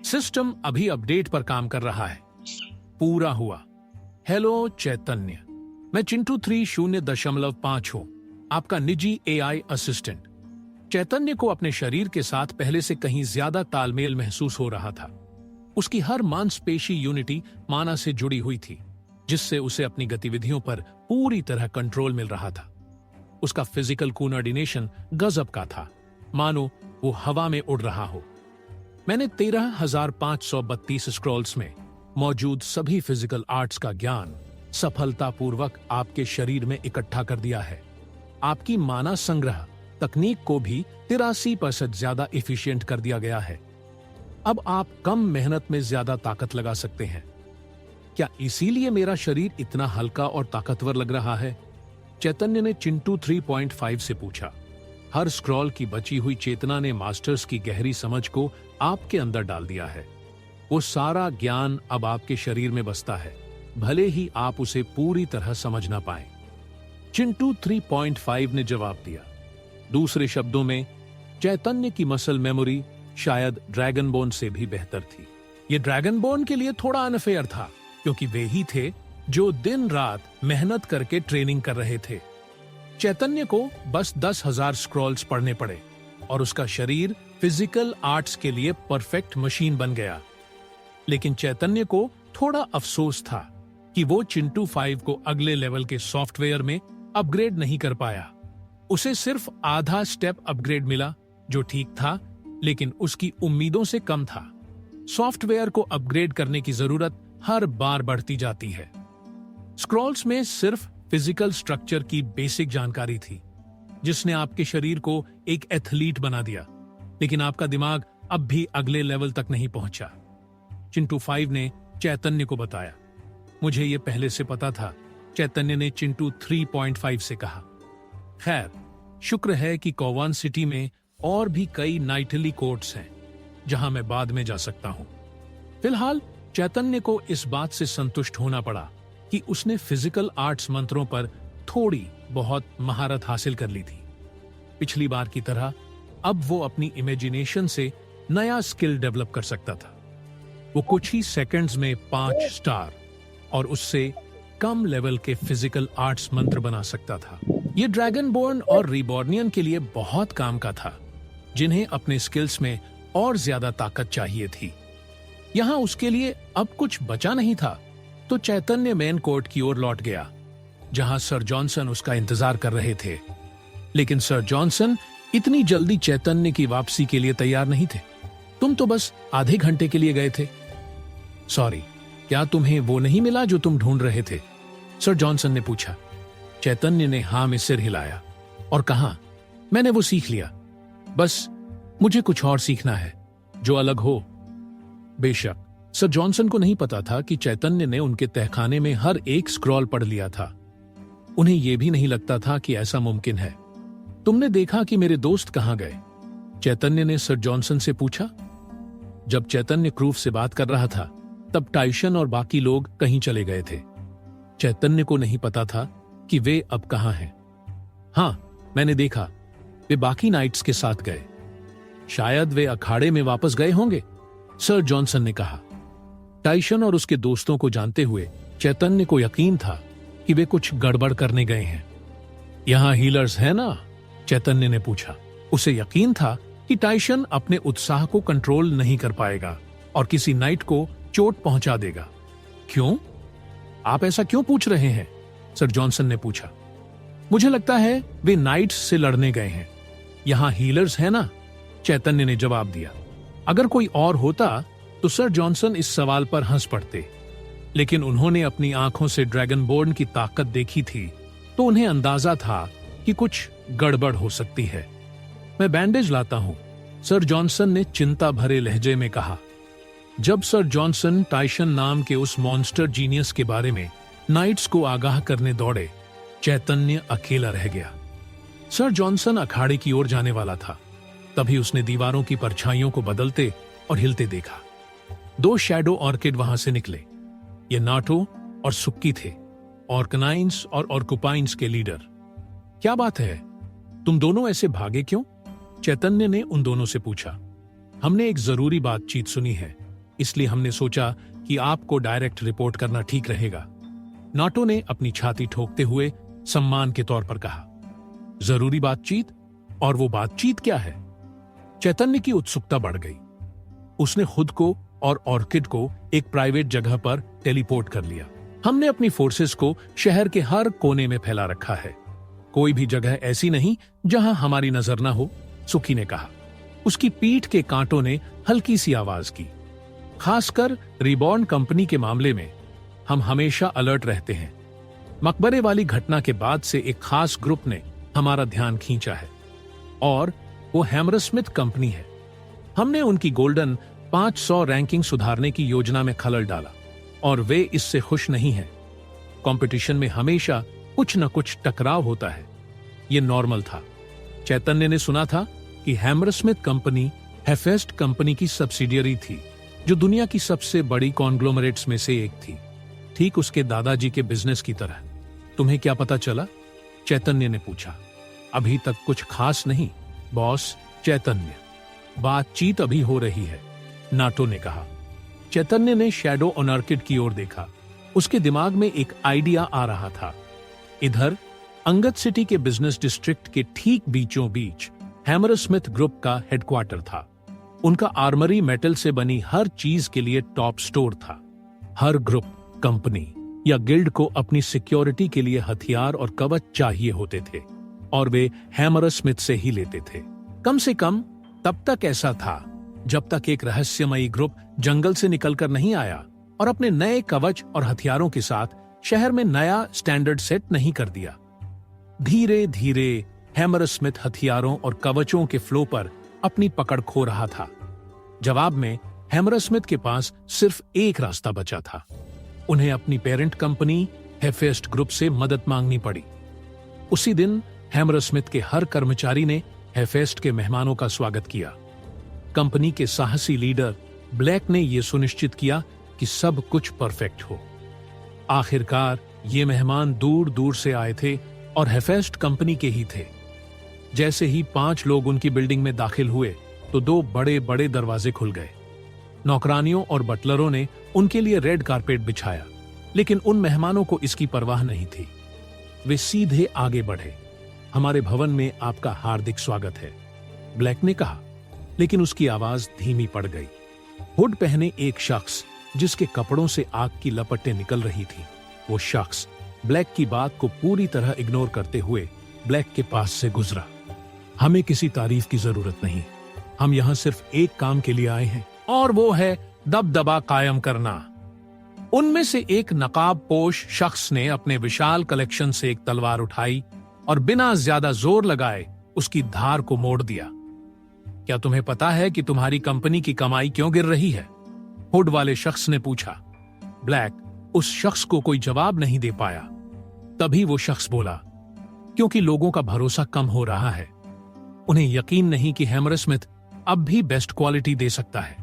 System अभी update पर काम कर रहा है। पूरा हुआ। हेलो चैतन्य, मैं चिंटू 3.0.5 हूं, आपका निजी एआई असिस्टेंट। चैतन्य को अपने शरीर के साथ पहले से कहीं ज्यादा तालमेल महसूस हो रहा था। उसकी हर मांसपेशी यूनिटी माना से जुड़ी हुई थी, जिससे उसे अपनी गतिविधियों पर पूरी तरह कंट्रोल मिल रहा था। उसका फिजिकल कोऑर्डिनेशन गजब का था, मानो वो हवा में उड़ रहा हो। मैंने 13,532 स्क्रॉल्स में मौजूद सभी फिजिकल आर्ट्स का ज्ञान सफलतापूर्वक आपके शरीर में इकट्ठा कर दिया है। आपकी माना संग्रह तकनीक को भी 83% ज्यादा एफिशिएंट कर दिया गया है। अब आप कम मेहनत में ज्यादा ताकत लगा सकते हैं। क्या इसीलिए मेरा शरीर इतना हल्का और ताकतवर लग रहा है? चैतन्य ने चिंटू 3.5 से पूछा। हर स्क्रॉल की बची हुई चेतना ने मास्टर्स की गहरी समझ को आपके अंदर डाल दिया है। वो सारा ज्ञान अब आपके शरीर में बसता है, भले ही आप उसे पूरी तरह समझ ना पाए। चिंटू 3.5 ने जवाब दिया। दूसरे शब्दों में, चैतन्य की मसल मेमोरी शायद ड्रैगन बोन से भी बेहतर थी। ये ड्रैगन बोन के लिए थोड़ा अनफेयर था, क्योंकि वे ही थे जो दिन रात मेहनत करके ट्रेनिंग कर रहे थे। चैतन्य को बस 10,000 स्क्रॉल्स पढ़ने पड़े और उसका शरीर फिजिकल आर्ट्स के लिए परफेक्ट मशीन बन गया। लेकिन चैतन्य को थोड़ा अफसोस था कि वो चिंटू 5 को अगले लेवल के सॉफ्टवेयर में अपग्रेड नहीं कर पाया। उसे सिर्फ आधा स्टेप अपग्रेड मिला, जो ठीक था, लेकिन उसकी उम्मीदों से कम था। सॉफ्टवेयर को अपग्रेड करने की जरूरत हर बार बढ़ती जाती है। स्क्रॉल्स में सिर्फ फिजिकल स्ट्रक्चर की बेसिक जानकारी थी, जिसने आपके शरीर को एक एथलीट बना दिया, लेकिन आपका दिमाग अब भी अगले लेवल तक नहीं पहुंचा। चिंटू 5 ने चैतन्य को बताया। मुझे यह पहले से पता था, चैतन्य ने चिंटू 3.5 से कहा। खैर, शुक्र है कि कोवान सिटी में और भी कई नाइटली कोर्ट्स हैं, जहां मैं बाद में जा सकता हूं। फिलहाल चैतन्य को इस बात से संतुष्ट होना पड़ा कि उसने फिजिकल आर्ट्स मंत्रों पर थोड़ी बहुत महारत हासिल कर ली थी। पिछली बार की तरह अब वो अपनी इमेजिनेशन से नया स्किल डेवलप कर सकता था। वो कुछ ही सेकंड्स में 5 स्टार और उससे कम लेवल के फिजिकल आर्ट्स मंत्र बना सकता था। ये ड्रैगनबोर्न और रिबॉर्नियन के लिए बहुत काम का था, जिन्हें अपने स्किल्स में और ज्यादा ताकत चाहिए थी। यहां उसके लिए अब कुछ बचा नहीं था, तो चैतन्य मेन कोर्ट की ओर लौट गया, जहां सर जॉनसन उसका इंतजार कर रहे थे। लेकिन सर जॉनसन इतनी जल्दी चैतन्य की वापसी के लिए तैयार नहीं थे। तुम तो बस आधे घंटे के लिए गए थे। सॉरी, क्या तुम्हें वो नहीं मिला जो तुम ढूंढ रहे थे? सर जॉनसन ने पूछा। चैतन्य ने हाँ में सिर हिलाया और कहा, मैंने वो सीख लिया। बस मुझे कुछ और सीखना है, जो अलग हो। बेशक सर जॉनसन को नहीं पता था कि चैतन्य ने उनके तहखाने में हर एक स्क्रॉल पढ़ लिया था। उन्हें यह भी नहीं लगता था कि ऐसा मुमकिन है। तुमने देखा कि मेरे दोस्त कहां गए? चैतन्य ने सर जॉनसन से पूछा। जब चैतन्य क्रूफ से बात कर रहा था, तब टाइशन और बाकी लोग कहीं चले गए थे। चैतन्य को नहीं पता था कि वे अब कहां हैं। हाँ, मैंने देखा, वे बाकी नाइट्स के साथ गए। शायद वे अखाड़े में वापस गए होंगे, सर जॉनसन ने कहा। टाइशन और उसके दोस्तों को जानते हुए चैतन्य को यकीन था कि वे कुछ गड़बड़ करने गए हैं। यहां हीलर्स हैं ना? चैतन्य ने पूछा। उसे यकीन था कि टाइशन अपने उत्साह को कंट्रोल नहीं कर पाएगा और किसी नाइट को चोट पहुंचा देगा। क्यों? आप ऐसा क्यों पूछ रहे हैं? सर जॉनसन ने पूछा। मुझे लगता है वे नाइट्स से लड़ने गए हैं। यहां हीलर्स हैं ना? चैतन्य ने जवाब दिया। अगर कोई और होता तो सर जॉनसन इस सवाल पर हंस पड़ते, लेकिन उन्होंने अपनी आंखों से ड्रैगनबोर्न की ताकत देखी थी, तो उन्हें अंदाजा था कि कुछ गड़बड़ हो सकती है। मैं बैंडेज लाता हूं, सर जॉनसन ने चिंता भरे लहजे में कहा। जब सर जॉनसन टाइशन नाम के उस मॉन्स्टर जीनियस के बारे में नाइट्स को आगाह करने दौड़े, चैतन्य अकेला रह गया। सर जॉनसन अखाड़े की ओर जाने वाला था, तभी उसने दीवारों की परछाइयों को बदलते और हिलते देखा। 2 शैडो ऑर्किड वहां से निकले। ये नाटो और सुक्की थे, ऑर्कनाइंस और ऑर्कुपाइंस के लीडर। क्या बात है, तुम दोनों ऐसे भागे क्यों? चैतन्य ने उन दोनों से पूछा। हमने एक जरूरी बातचीत सुनी है, इसलिए हमने सोचा कि आपको डायरेक्ट रिपोर्ट करना ठीक रहेगा। नाटो ने अपनी छाती ठोकते हुए सम्मान के तौर पर कहा। जरूरी बातचीत? और वो बातचीत क्या है? चैतन्य की उत्सुकता बढ़ गई। उसने खुद को और ऑर्किड को एक प्राइवेट जगह पर टेलीपोर्ट कर लिया। हमने अपनी फोर्सेस को शहर के हर कोने में फैला रखा है। कोई भी जगह ऐसी नहीं जहां हमारी नजर ना हो, सुखी ने कहा। उसकी पीठ के कांटों ने हल्की सी आवाज की। खासकर रिबॉर्न कंपनी के मामले में हम हमेशा अलर्ट रहते हैं। मकबरे वाली घटना के बाद से एक खास ग्रुप ने हमारा ध्यान खींचा है और वो हैमरस्मिथ कंपनी है। हमने उनकी गोल्डन 500 रैंकिंग सुधारने की योजना में खलल डाला और वे इससे खुश नहीं हैं। कंपटीशन में हमेशा कुछ न कुछ टकराव होता है, ये नॉर्मल था। चैतन्य ने सुना था कि हैमरस्मिथ कंपनी हेफेस्ट कंपनी की सब्सिडियरी थी, जो दुनिया की सबसे बड़ी कॉन्ग्लोमरेट्स में से एक थी, ठीक उसके दादाजी के बिजनेस की तरह। तुम्हें क्या पता चला? चैतन्य ने पूछा। अभी तक कुछ खास नहीं बॉस, चैतन्य। बातचीत अभी हो रही है, नाटो ने कहा। चैतन्य ने शैडो ऑन ऑर्किड की ओर देखा। उसके दिमाग में एक आइडिया आ रहा था। इधर अंगद सिटी के बिजनेस डिस्ट्रिक्ट के ठीक बीचों बीच हैमरस्मिथ ग्रुप का हेडक्वार्टर था। उनका आर्मरी मेटल से बनी हर चीज के लिए टॉप स्टोर था। हर ग्रुप, कंपनी या गिल्ड को अपनी सिक्योरिटी के लिए हथियार और कवच चाहिए होते थे और वे हैमरस्मिथ से ही लेते थे। कम से कम तब तक ऐसा था जब तक एक रहस्यमयी ग्रुप जंगल से निकलकर नहीं आया और अपने नए कवच और हथियारों के साथ शहर में नया स्टैंडर्ड सेट नहीं कर दिया। धीरे धीरे हैमरस्मिथ हथियारों और कवचों के फ्लो पर अपनी पकड़ खो रहा था। जवाब में हैमरस्मिथ के पास सिर्फ एक रास्ता बचा था। उन्हें अपनी पेरेंट कंपनी हेफेस्ट ग्रुप से मदद मांगनी पड़ी। उसी दिन हैमरस्मिथ के हर कर्मचारी ने हेफेस्ट के मेहमानों का स्वागत किया। कंपनी के साहसी लीडर ब्लैक ने यह सुनिश्चित किया कि सब कुछ परफेक्ट हो। आखिरकार ये मेहमान दूर दूर से आए थे और हेफेस्ट कंपनी के ही थे। जैसे ही 5 लोग उनकी बिल्डिंग में दाखिल हुए तो 2 बड़े बड़े दरवाजे खुल गए। नौकरानियों और बटलरों ने उनके लिए रेड कारपेट बिछाया, लेकिन उन मेहमानों को इसकी परवाह नहीं थी। वे सीधे आगे बढ़े। हमारे भवन में आपका हार्दिक स्वागत है, ब्लैक ने कहा, लेकिन उसकी आवाज धीमी पड़ गई। हुड पहने एक शख्स जिसके कपड़ों से आग की लपटें निकल रही थी, वो शख्स ब्लैक की बात को पूरी तरह इग्नोर करते हुए ब्लैक के पास से गुजरा। हमें किसी तारीफ की जरूरत नहीं, हम यहां सिर्फ एक काम के लिए आए हैं और वो है दबदबा कायम करना। उनमें से एक नकाबपोश शख्स ने अपने विशाल कलेक्शन से एक तलवार उठाई और बिना ज्यादा जोर लगाए उसकी धार को मोड़ दिया। क्या तुम्हें पता है कि तुम्हारी कंपनी की कमाई क्यों गिर रही है? हुड वाले शख्स ने पूछा। ब्लैक उस शख्स को कोई जवाब नहीं दे पाया। तभी वो शख्स बोला, क्योंकि लोगों का भरोसा कम हो रहा है। उन्हें यकीन नहीं कि हैमरस्मिथ अब भी बेस्ट क्वालिटी दे सकता है।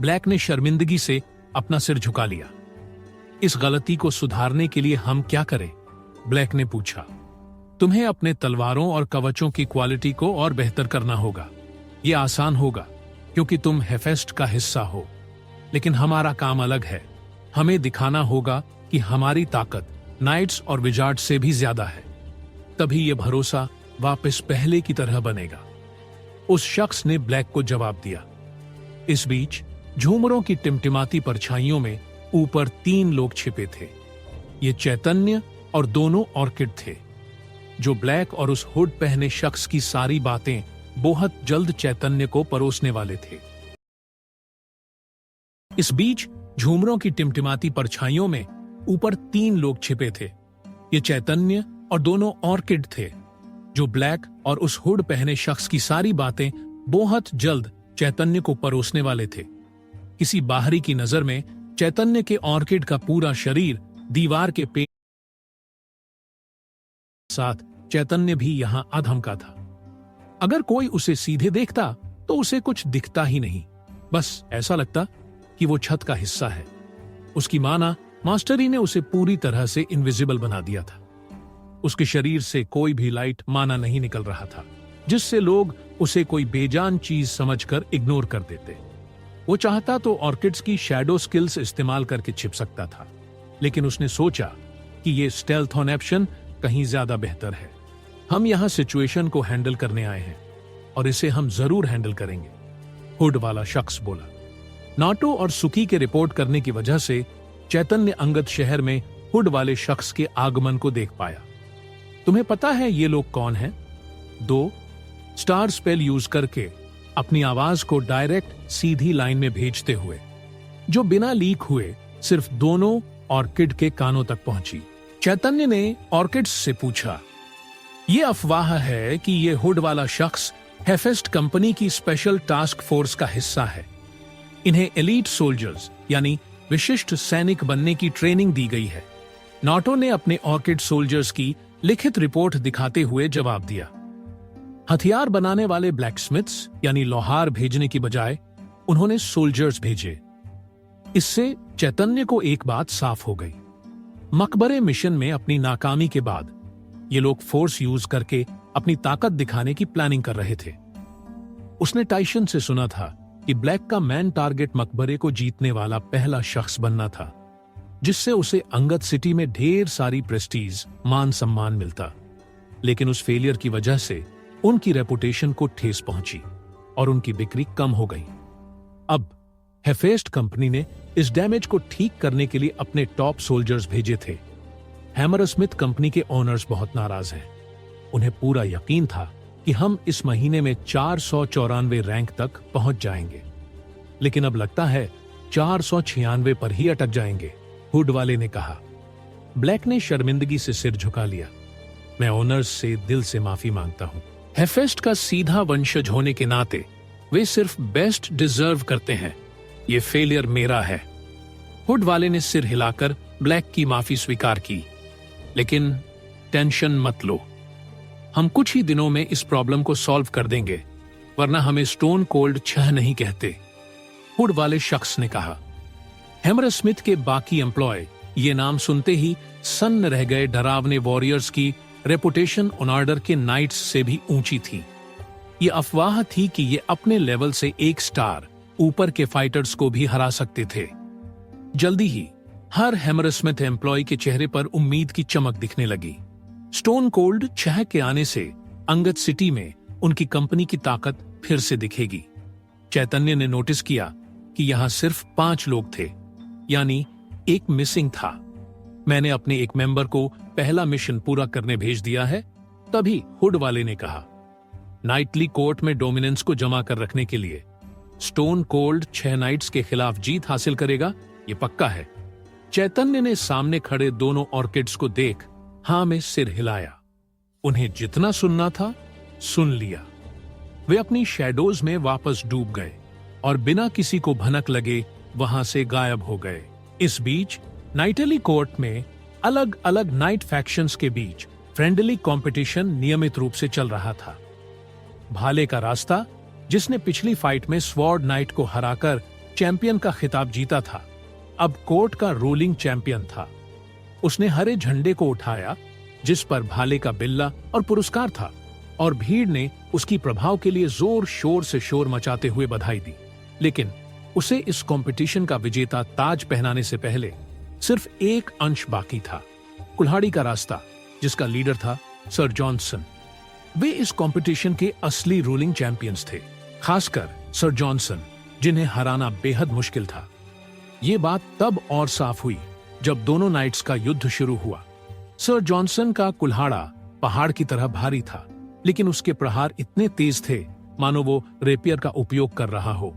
ब्लैक ने शर्मिंदगी से अपना सिर झुका लिया। इस गलती को सुधारने के लिए हम क्या करें? ब्लैक ने पूछा। तुम्हें अपने तलवारों और कवचों की क्वालिटी को और बेहतर करना होगा। यह आसान होगा क्योंकि तुम हेफेस्ट का हिस्सा हो, लेकिन हमारा काम अलग है। हमें दिखाना होगा कि हमारी ताकत नाइट्स और विजार्ड से भी ज्यादा है। तभी यह भरोसा वापस पहले की तरह बनेगा। उस शख्स ने ब्लैक को जवाब दिया। इस बीच झूमरों की टिमटिमाती परछाइयों में ऊपर 3 लोग छिपे थे। ये चैतन्य और 2 ऑर्किड थे, जो ब्लैक और उस हुड पहने शख्स की सारी बातें बहुत जल्द चैतन्य को परोसने वाले थे। इस बीच झूमरों की टिमटिमाती परछाइयों में ऊपर 3 लोग छिपे थे। ये चैतन्य और 2 ऑर्किड थे, जो ब्लैक और उस हुड पहने शख्स की सारी बातें बहुत जल्द चैतन्य को परोसने वाले थे। किसी बाहरी की नजर में चैतन्य के ऑर्किड का पूरा शरीर दीवार के पे साथ चैतन्य भी यहां अधमका था। अगर कोई उसे सीधे देखता तो उसे कुछ दिखता ही नहीं, बस ऐसा लगता कि वो छत का हिस्सा है। उसकी माना मास्टरी ने उसे पूरी तरह से इनविजिबल बना दिया था। उसके शरीर से कोई भी लाइट माना नहीं निकल रहा था, जिससे लोग उसे कोई बेजान चीज समझकर इग्नोर कर देते। वो चाहता तो ऑर्किड्स की शैडो स्किल्स इस्तेमाल करके छिप सकता था, लेकिन उसने सोचा कि ये स्टेल्थ ऑन ऑप्शन कहीं ज्यादा बेहतर है। हम यहां सिचुएशन को हैंडल करने आए हैं और इसे हम जरूर हैंडल करेंगे, हुड वाला शख्स बोला। नाटो और सुकी के रिपोर्ट करने की वजह से चैतन्य अंगद शहर में हुड वाले शख्स के आगमन को देख पाया। तुम्हें पता है ये लोग कौन हैं? 2 स्टार स्पेल यूज करके अपनी आवाज को डायरेक्ट सीधी लाइन में भेजते हुए, जो बिना लीक हुए सिर्फ दोनों ऑर्किड के कानों तक पहुंची। चैतन्य ने ऑर्किड्स से पूछा, ये अफवाह है कि ये हुड वाला शख्स हेफेस्ट कंपनी की स्पेशल टास्क फोर्स का हिस्सा है। इन्हें एलीट सोल्जर्स यानी विशिष्ट सैनिक बनने की ट्रेनिंग दी गई है। नाटो ने अपने ऑर्किड सोल्जर्स की लिखित रिपोर्ट दिखाते हुए जवाब दिया। हथियार बनाने वाले ब्लैकस्मिथ्स यानी लोहार भेजने की बजाय उन्होंने सोल्जर्स भेजे। इससे चैतन्य को एक बात साफ हो गई, मकबरे मिशन में अपनी नाकामी के बाद ये लोग फोर्स यूज करके अपनी ताकत दिखाने की प्लानिंग कर रहे थे। उसने टाइशन से सुना था कि ब्लैक का मैन टारगेट मकबरे को जीतने वाला पहला शख्स बनना था, जिससे उसे अंगद सिटी में ढेर सारी प्रेस्टीज, मान सम्मान मिलता। लेकिन उस फेलियर की वजह से उनकी रेपुटेशन को ठेस पहुंची और उनकी बिक्री कम हो गई। अब हेफेस्ट कंपनी ने इस डैमेज को ठीक करने के लिए अपने टॉप सोल्जर्स भेजे थे। हैमरस्मिथ कंपनी के ओनर्स बहुत नाराज हैं। उन्हें पूरा यकीन था कि हम इस महीने में 494 रैंक तक पहुंच जाएंगे, लेकिन अब लगता है 496 पर ही अटक जाएंगे, हुड वाले ने कहा। ब्लैक ने शर्मिंदगी से सिर झुका लिया। मैं ओनर्स से दिल से माफी मांगता हूं। हेफेस्ट का सीधा वंशज होने के नाते वे सिर्फ बेस्ट डिजर्व करते हैं। ये फेलियर मेरा है। हुड वाले ने सिर हिलाकर ब्लैक की माफी स्वीकार की। लेकिन टेंशन मत लो, हम कुछ ही दिनों में इस प्रॉब्लम को सॉल्व कर देंगे, वरना हमें स्टोन कोल्ड 6 नहीं कहते, हुड वाले शख्स ने कहा। हैमरस्मिथ के बाकी एम्प्लॉय ये नाम सुनते ही सन्न रह गए। डरावने वॉरियर्स की रेपुटेशन ऑनऑर्डर के नाइट्स से भी ऊंची थी। ये अफवाह थी कि ये अपने लेवल से 1 स्टार ऊपर के फाइटर्स को भी हरा सकते थे। जल्दी ही हर हैमरस्मिथ एम्प्लॉय के चेहरे पर उम्मीद की चमक दिखने लगी। स्टोन कोल्ड 6 के आने से अंगद सिटी में उनकी कंपनी की ताकत फिर से दिखेगी। चैतन्य ने नोटिस किया कि यहां सिर्फ 5 लोग थे, यानी एक मिसिंग था। मैंने अपने एक मेंबर को पहला मिशन पूरा करने भेज दिया है। तभी हुड वाले ने कहा, नाइटली कोर्ट में डोमिनेंस को जमा कर रखने के लिए स्टोन कोल्ड 6 नाइट्स के खिलाफ जीत हासिल करेगा, ये पक्का है। चैतन्य ने सामने खड़े दोनों ऑर्किड्स को देख हां में सिर हिलाया। उन्हें जितना सुनना था सुन लिया। वे अपनी शैडोज में वापस डूब गए और बिना किसी को भनक लगे वहां से गायब हो गए। इस बीच नाइटली कोर्ट में अलग अलग नाइट फैक्शंस के बीच फ्रेंडली कंपटीशन नियमित रूप से चल रहा था। भाले का रास्ता, जिसने पिछली फाइट में स्वॉर्ड नाइट को हराकर चैंपियन का खिताब जीता था, अब कोर्ट का रूलिंग चैंपियन था। उसने हरे झंडे को उठाया जिस पर भाले का बिल्ला और पुरस्कार था, और भीड़ ने उसकी प्रभाव के लिए जोर शोर से शोर मचाते हुए बधाई दी। लेकिन उसे इस कंपटीशन का विजेता ताज पहनाने से पहले सिर्फ एक अंश बाकी था, कुल्हाड़ी का रास्ता, जिसका लीडर था सर जॉनसन। वे इस कंपटीशन के असली रूलिंग चैंपियंस थे, खासकर सर जॉनसन, जिन्हें हराना बेहद मुश्किल था। ये बात तब और साफ हुई जब दोनों नाइट्स का युद्ध शुरू हुआ। सर जॉनसन का कुल्हाड़ा पहाड़ की तरह भारी था, लेकिन उसके प्रहार इतने तेज थे मानो वो रेपियर का उपयोग कर रहा हो।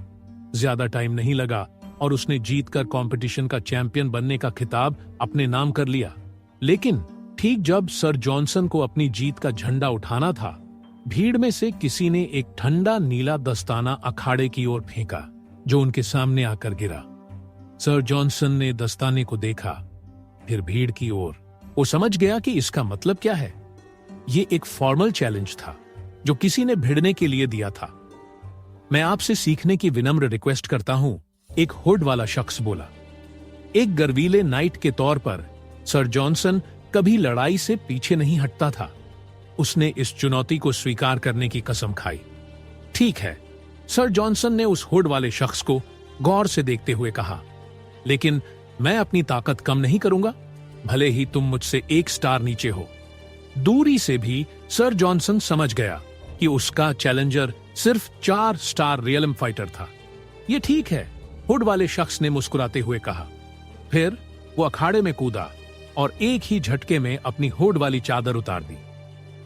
ज्यादा टाइम नहीं लगा और उसने जीतकर कंपटीशन का चैंपियन बनने का खिताब अपने नाम कर लिया। लेकिन ठीक जब सर जॉनसन को अपनी जीत का झंडा उठाना था, भीड़ में से किसी ने एक ठंडा नीला दस्ताना अखाड़े की ओर फेंका, जो उनके सामने आकर गिरा। सर जॉनसन ने दस्ताने को देखा, फिर भीड़ की ओर। वो समझ गया कि इसका मतलब क्या है। ये एक फॉर्मल चैलेंज था जो किसी ने भिड़ने के लिए दिया था। मैं आपसे सीखने की विनम्र रिक्वेस्ट करता हूं, एक हुड वाला शख्स बोला। एक गर्वीले नाइट के तौर पर सर जॉनसन कभी लड़ाई से पीछे नहीं हटता था। उसने इस चुनौती को स्वीकार करने की कसम खाई। ठीक है, सर जॉनसन ने उस हुड वाले शख्स को गौर से देखते हुए कहा, लेकिन मैं अपनी ताकत कम नहीं करूंगा, भले ही तुम मुझसे 1 स्टार नीचे हो। दूरी से भी सर जॉनसन समझ गया कि उसका चैलेंजर सिर्फ 4 स्टार रियलम फाइटर था। ये ठीक है, हुड वाले शख्स ने मुस्कुराते हुए कहा। फिर वो अखाड़े में कूदा और एक ही झटके में अपनी हुड वाली चादर उतार दी।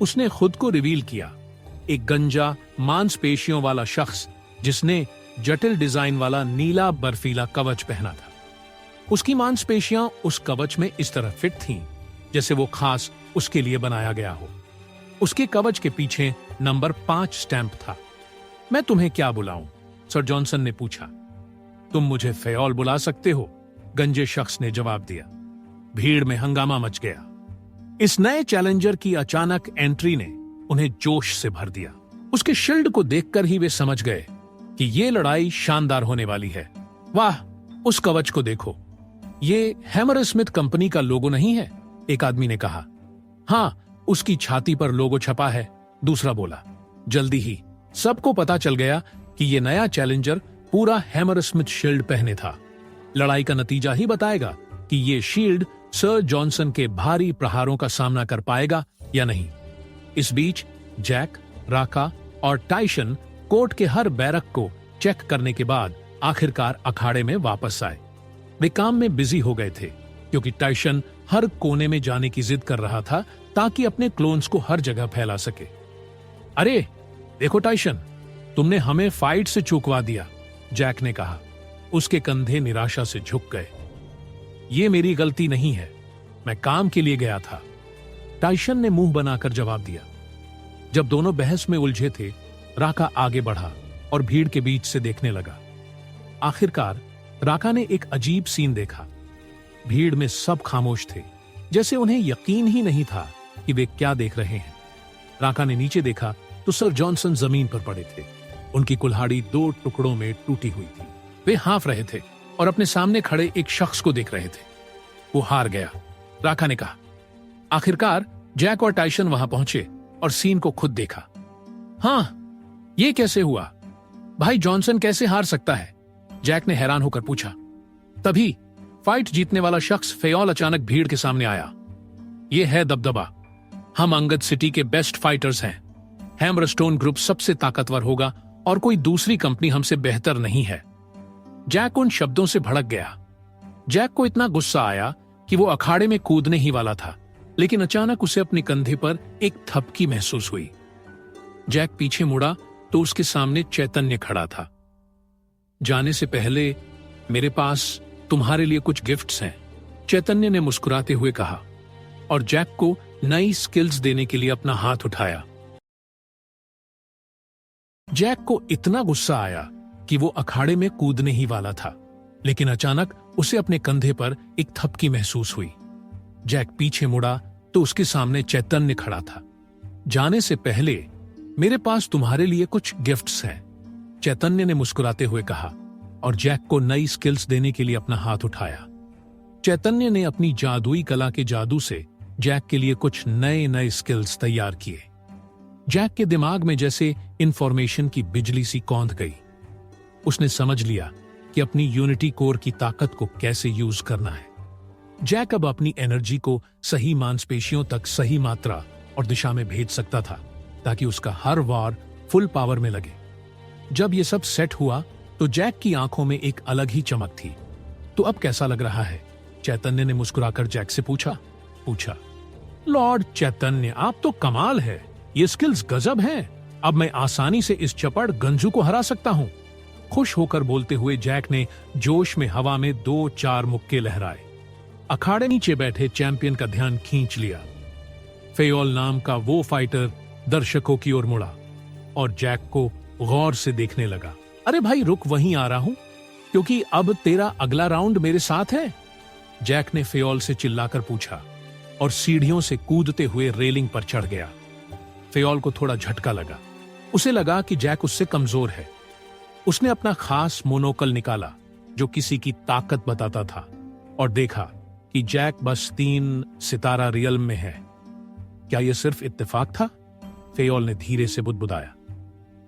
उसने खुद को रिवील किया, एक गंजा मांसपेशियों वाला शख्स जिसने जटिल डिजाइन वाला नीला बर्फीला कवच पहना था। उसकी मांसपेशियां उस कवच में इस तरह फिट थीं जैसे वो खास उसके लिए बनाया गया हो। उसके कवच के पीछे नंबर 5 स्टैंप था। मैं तुम्हें क्या बुलाऊं? सर जॉनसन ने पूछा। तुम मुझे फेयोल बुला सकते हो, गंजे शख्स ने जवाब दिया। भीड़ में हंगामा मच गया। इस नए चैलेंजर की अचानक एंट्री ने उन्हें जोश से भर दिया। उसके शील्ड को देखकर ही वे समझ गए कि ये लड़ाई शानदार होने वाली है। वाह, उस कवच को देखो, ये हैमर स्मिथ कंपनी का लोगो नहीं है? एक आदमी ने कहा। हाँ, उसकी छाती पर लोगो छपा है, दूसरा बोला। जल्दी ही सबको पता चल गया कि ये नया चैलेंजर पूरा हैमर स्मिथ शील्ड पहने था। लड़ाई का नतीजा ही बताएगा कि ये शील्ड सर जॉनसन के भारी प्रहारों का सामना कर पाएगा या नहीं। इस बीच जैक, राका और टाइशन कोर्ट के हर बैरक को चेक करने के बाद आखिरकार अखाड़े में वापस आए। वे काम में बिजी हो गए थे क्योंकि टाइशन हर कोने में जाने की जिद कर रहा था ताकि अपने क्लोन्स को हर जगह फैला सके। अरे देखो टाइशन, तुमने हमें फाइट से चूकवा दिया, जैक ने कहा। उसके कंधे निराशा से झुक गए। ये मेरी गलती नहीं है, मैं काम के लिए गया था, टाइशन ने मुंह बनाकर जवाब दिया। जब दोनों बहस में उलझे थे, राका आगे बढ़ा और भीड़ के बीच से देखने लगा। आखिरकार राका ने एक अजीब सीन देखा। भीड़ में सब खामोश थे, जैसे उन्हें यकीन ही नहीं था कि वे क्या देख रहे हैं। राका ने नीचे देखा तो सर जॉनसन जमीन पर पड़े थे। उनकी कुल्हाड़ी 2 टुकड़ों में टूटी हुई थी। वे हाँफ रहे थे और अपने सामने खड़े एक शख्स को देख रहे थे। वो हार गया, राका ने कहा। आखिरकार जैक और टाइशन वहां पहुंचे और सीन को खुद देखा। हाँ, ये कैसे हुआ? भाई जॉनसन कैसे हार सकता है? जैक ने हैरान होकर पूछा। तभी फाइट जीतने वाला शख्स फेयोल अचानक भीड़ के सामने आया। यह है दबदबा। हम अंगद सिटी के बेस्ट फाइटर्स हैं। हैमरस्टोन ग्रुप सबसे ताकतवर होगा और कोई दूसरी कंपनी हमसे बेहतर नहीं है। जैक उन शब्दों से भड़क गया। जैक को इतना गुस्सा आया कि वो अखाड़े में कूदने ही वाला था, लेकिन अचानक उसे अपने कंधे पर एक थपकी महसूस हुई। जैक पीछे मुड़ा तो उसके सामने चैतन्य खड़ा था। जाने से पहले मेरे पास तुम्हारे लिए कुछ गिफ्ट्स हैं, चैतन्य ने मुस्कुराते हुए कहा और जैक को नई स्किल्स देने के लिए अपना हाथ उठाया। जैक को इतना गुस्सा आया कि वो अखाड़े में कूदने ही वाला था, लेकिन अचानक उसे अपने कंधे पर एक थपकी महसूस हुई। जैक पीछे मुड़ा तो उसके सामने चैतन्य खड़ा था। जाने से पहले मेरे पास तुम्हारे लिए कुछ गिफ्ट्स हैं, चैतन्य ने मुस्कुराते हुए कहा और जैक को नई स्किल्स देने के लिए अपना हाथ उठाया। चैतन्य ने अपनी जादुई कला के जादू से जैक के लिए कुछ नए नए स्किल्स तैयार किए। जैक के दिमाग में जैसे इंफॉर्मेशन की बिजली सी कौंध गई। उसने समझ लिया कि अपनी यूनिटी कोर की ताकत को कैसे यूज करना है। जैक अब अपनी एनर्जी को सही मांसपेशियों तक सही मात्रा और दिशा में भेज सकता था ताकि उसका हर वार फुल पावर में लगे। जब यह सब सेट हुआ तो जैक की आंखों में एक अलग ही चमक थी। तो अब कैसा लग रहा है? चैतन्य ने मुस्कुराकर जैक से पूछा। लॉर्ड चैतन्य, आप तो कमाल है, ये स्किल्स गजब हैं। अब मैं आसानी से इस चपड़ गंजू को हरा सकता हूं। खुश होकर बोलते हुए जैक ने जोश में हवा में 2-4 मुक्के लहराए। अखाड़े नीचे बैठे चैंपियन का ध्यान खींच लिया। फेयोल नाम का वो फाइटर दर्शकों की ओर मुड़ा और जैक को गौर से देखने लगा। अरे भाई रुक, वहीं आ रहा हूं, क्योंकि अब तेरा अगला राउंड मेरे साथ है, जैक ने फेयोल से चिल्लाकर पूछा और सीढ़ियों से कूदते हुए रेलिंग पर चढ़ गया। फेयोल को थोड़ा झटका लगा। उसे लगा कि जैक उससे कमजोर है। उसने अपना खास मोनोकल निकाला जो किसी की ताकत बताता था और देखा कि जैक बस 3 सितारा रियल्म में है। क्या यह सिर्फ इत्तेफाक था? फेयोल ने धीरे से बुदबुदाया।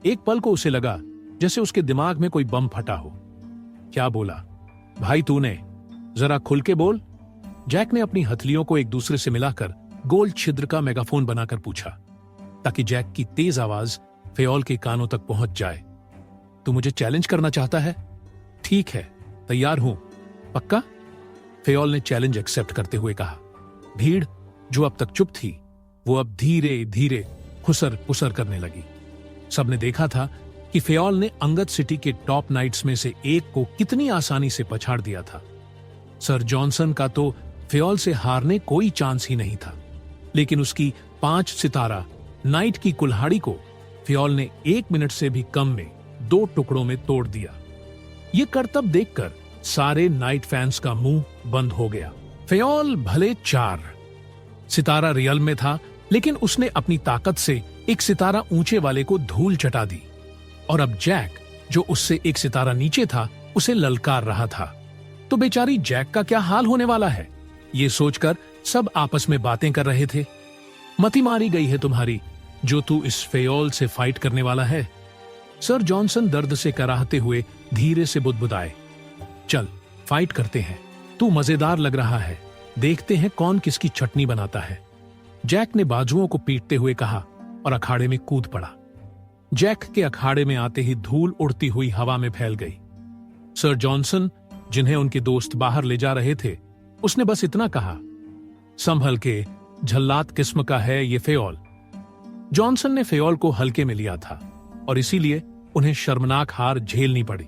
एक पल को उसे लगा जैसे उसके दिमाग में कोई बम फटा हो। क्या बोला? भाई तूने, जरा खुल के बोल। जैक ने अपनी हथलियों को एक दूसरे से मिलाकर गोल छिद्र का मेगाफोन बनाकर पूछा, ताकि जैक की तेज आवाज फेयोल के कानों तक पहुंच जाए। तू मुझे चैलेंज करना चाहता है? ठीक है, तैयार हूं। पक्का? फेयोल ने चैलेंज एक्सेप्ट करते हुए कहा। भीड़, जो अब तक चुप थी, वो अब धीरे धीरे खुसर पुसर करने लगी। सबने देखा था कि फेयोल ने अंगद सिटी के टॉप नाइट्स में से एक को कितनी आसानी से पछाड़ दिया था। सर जॉनसन का तो फेयोल से हारने कोई चांस ही नहीं था, लेकिन उसकी 5 सितारा नाइट की कुल्हाड़ी को फेयोल ने 1 मिनट से भी कम में 2 टुकड़ों में तोड़ दिया। ये करतब देखकर सारे नाइट फैंस का मुंह बंद हो गया। फेयोल भले 4 सितारा रियल में था, लेकिन उसने अपनी ताकत से एक सितारा ऊंचे वाले को धूल चटा दी, और अब जैक, जो उससे 1 सितारा नीचे था, उसे ललकार रहा था। तो बेचारी जैक का क्या हाल होने वाला है, ये सोचकर सब आपस में बातें कर रहे थे। मती मारी गई है तुम्हारी, जो तू इस फेयोल से फाइट करने वाला है। सर जॉनसन दर्द से कराहते हुए धीरे से बुदबुदाए। चल फाइट करते हैं, तू मजेदार लग रहा है, देखते हैं कौन किसकी चटनी बनाता है। जैक ने बाजुओं को पीटते हुए कहा और अखाड़े में कूद पड़ा। जैक के अखाड़े में आते ही धूल उड़ती हुई हवा में फैल गई। सर जॉनसन, जिन्हें उनके दोस्त बाहर ले जा रहे थे, उसने बस इतना कहा, संभल के, झल्लात किस्म का है ये फेयोल। जॉनसन ने फेयोल को हल्के में लिया था और इसीलिए उन्हें शर्मनाक हार झेलनी पड़ी।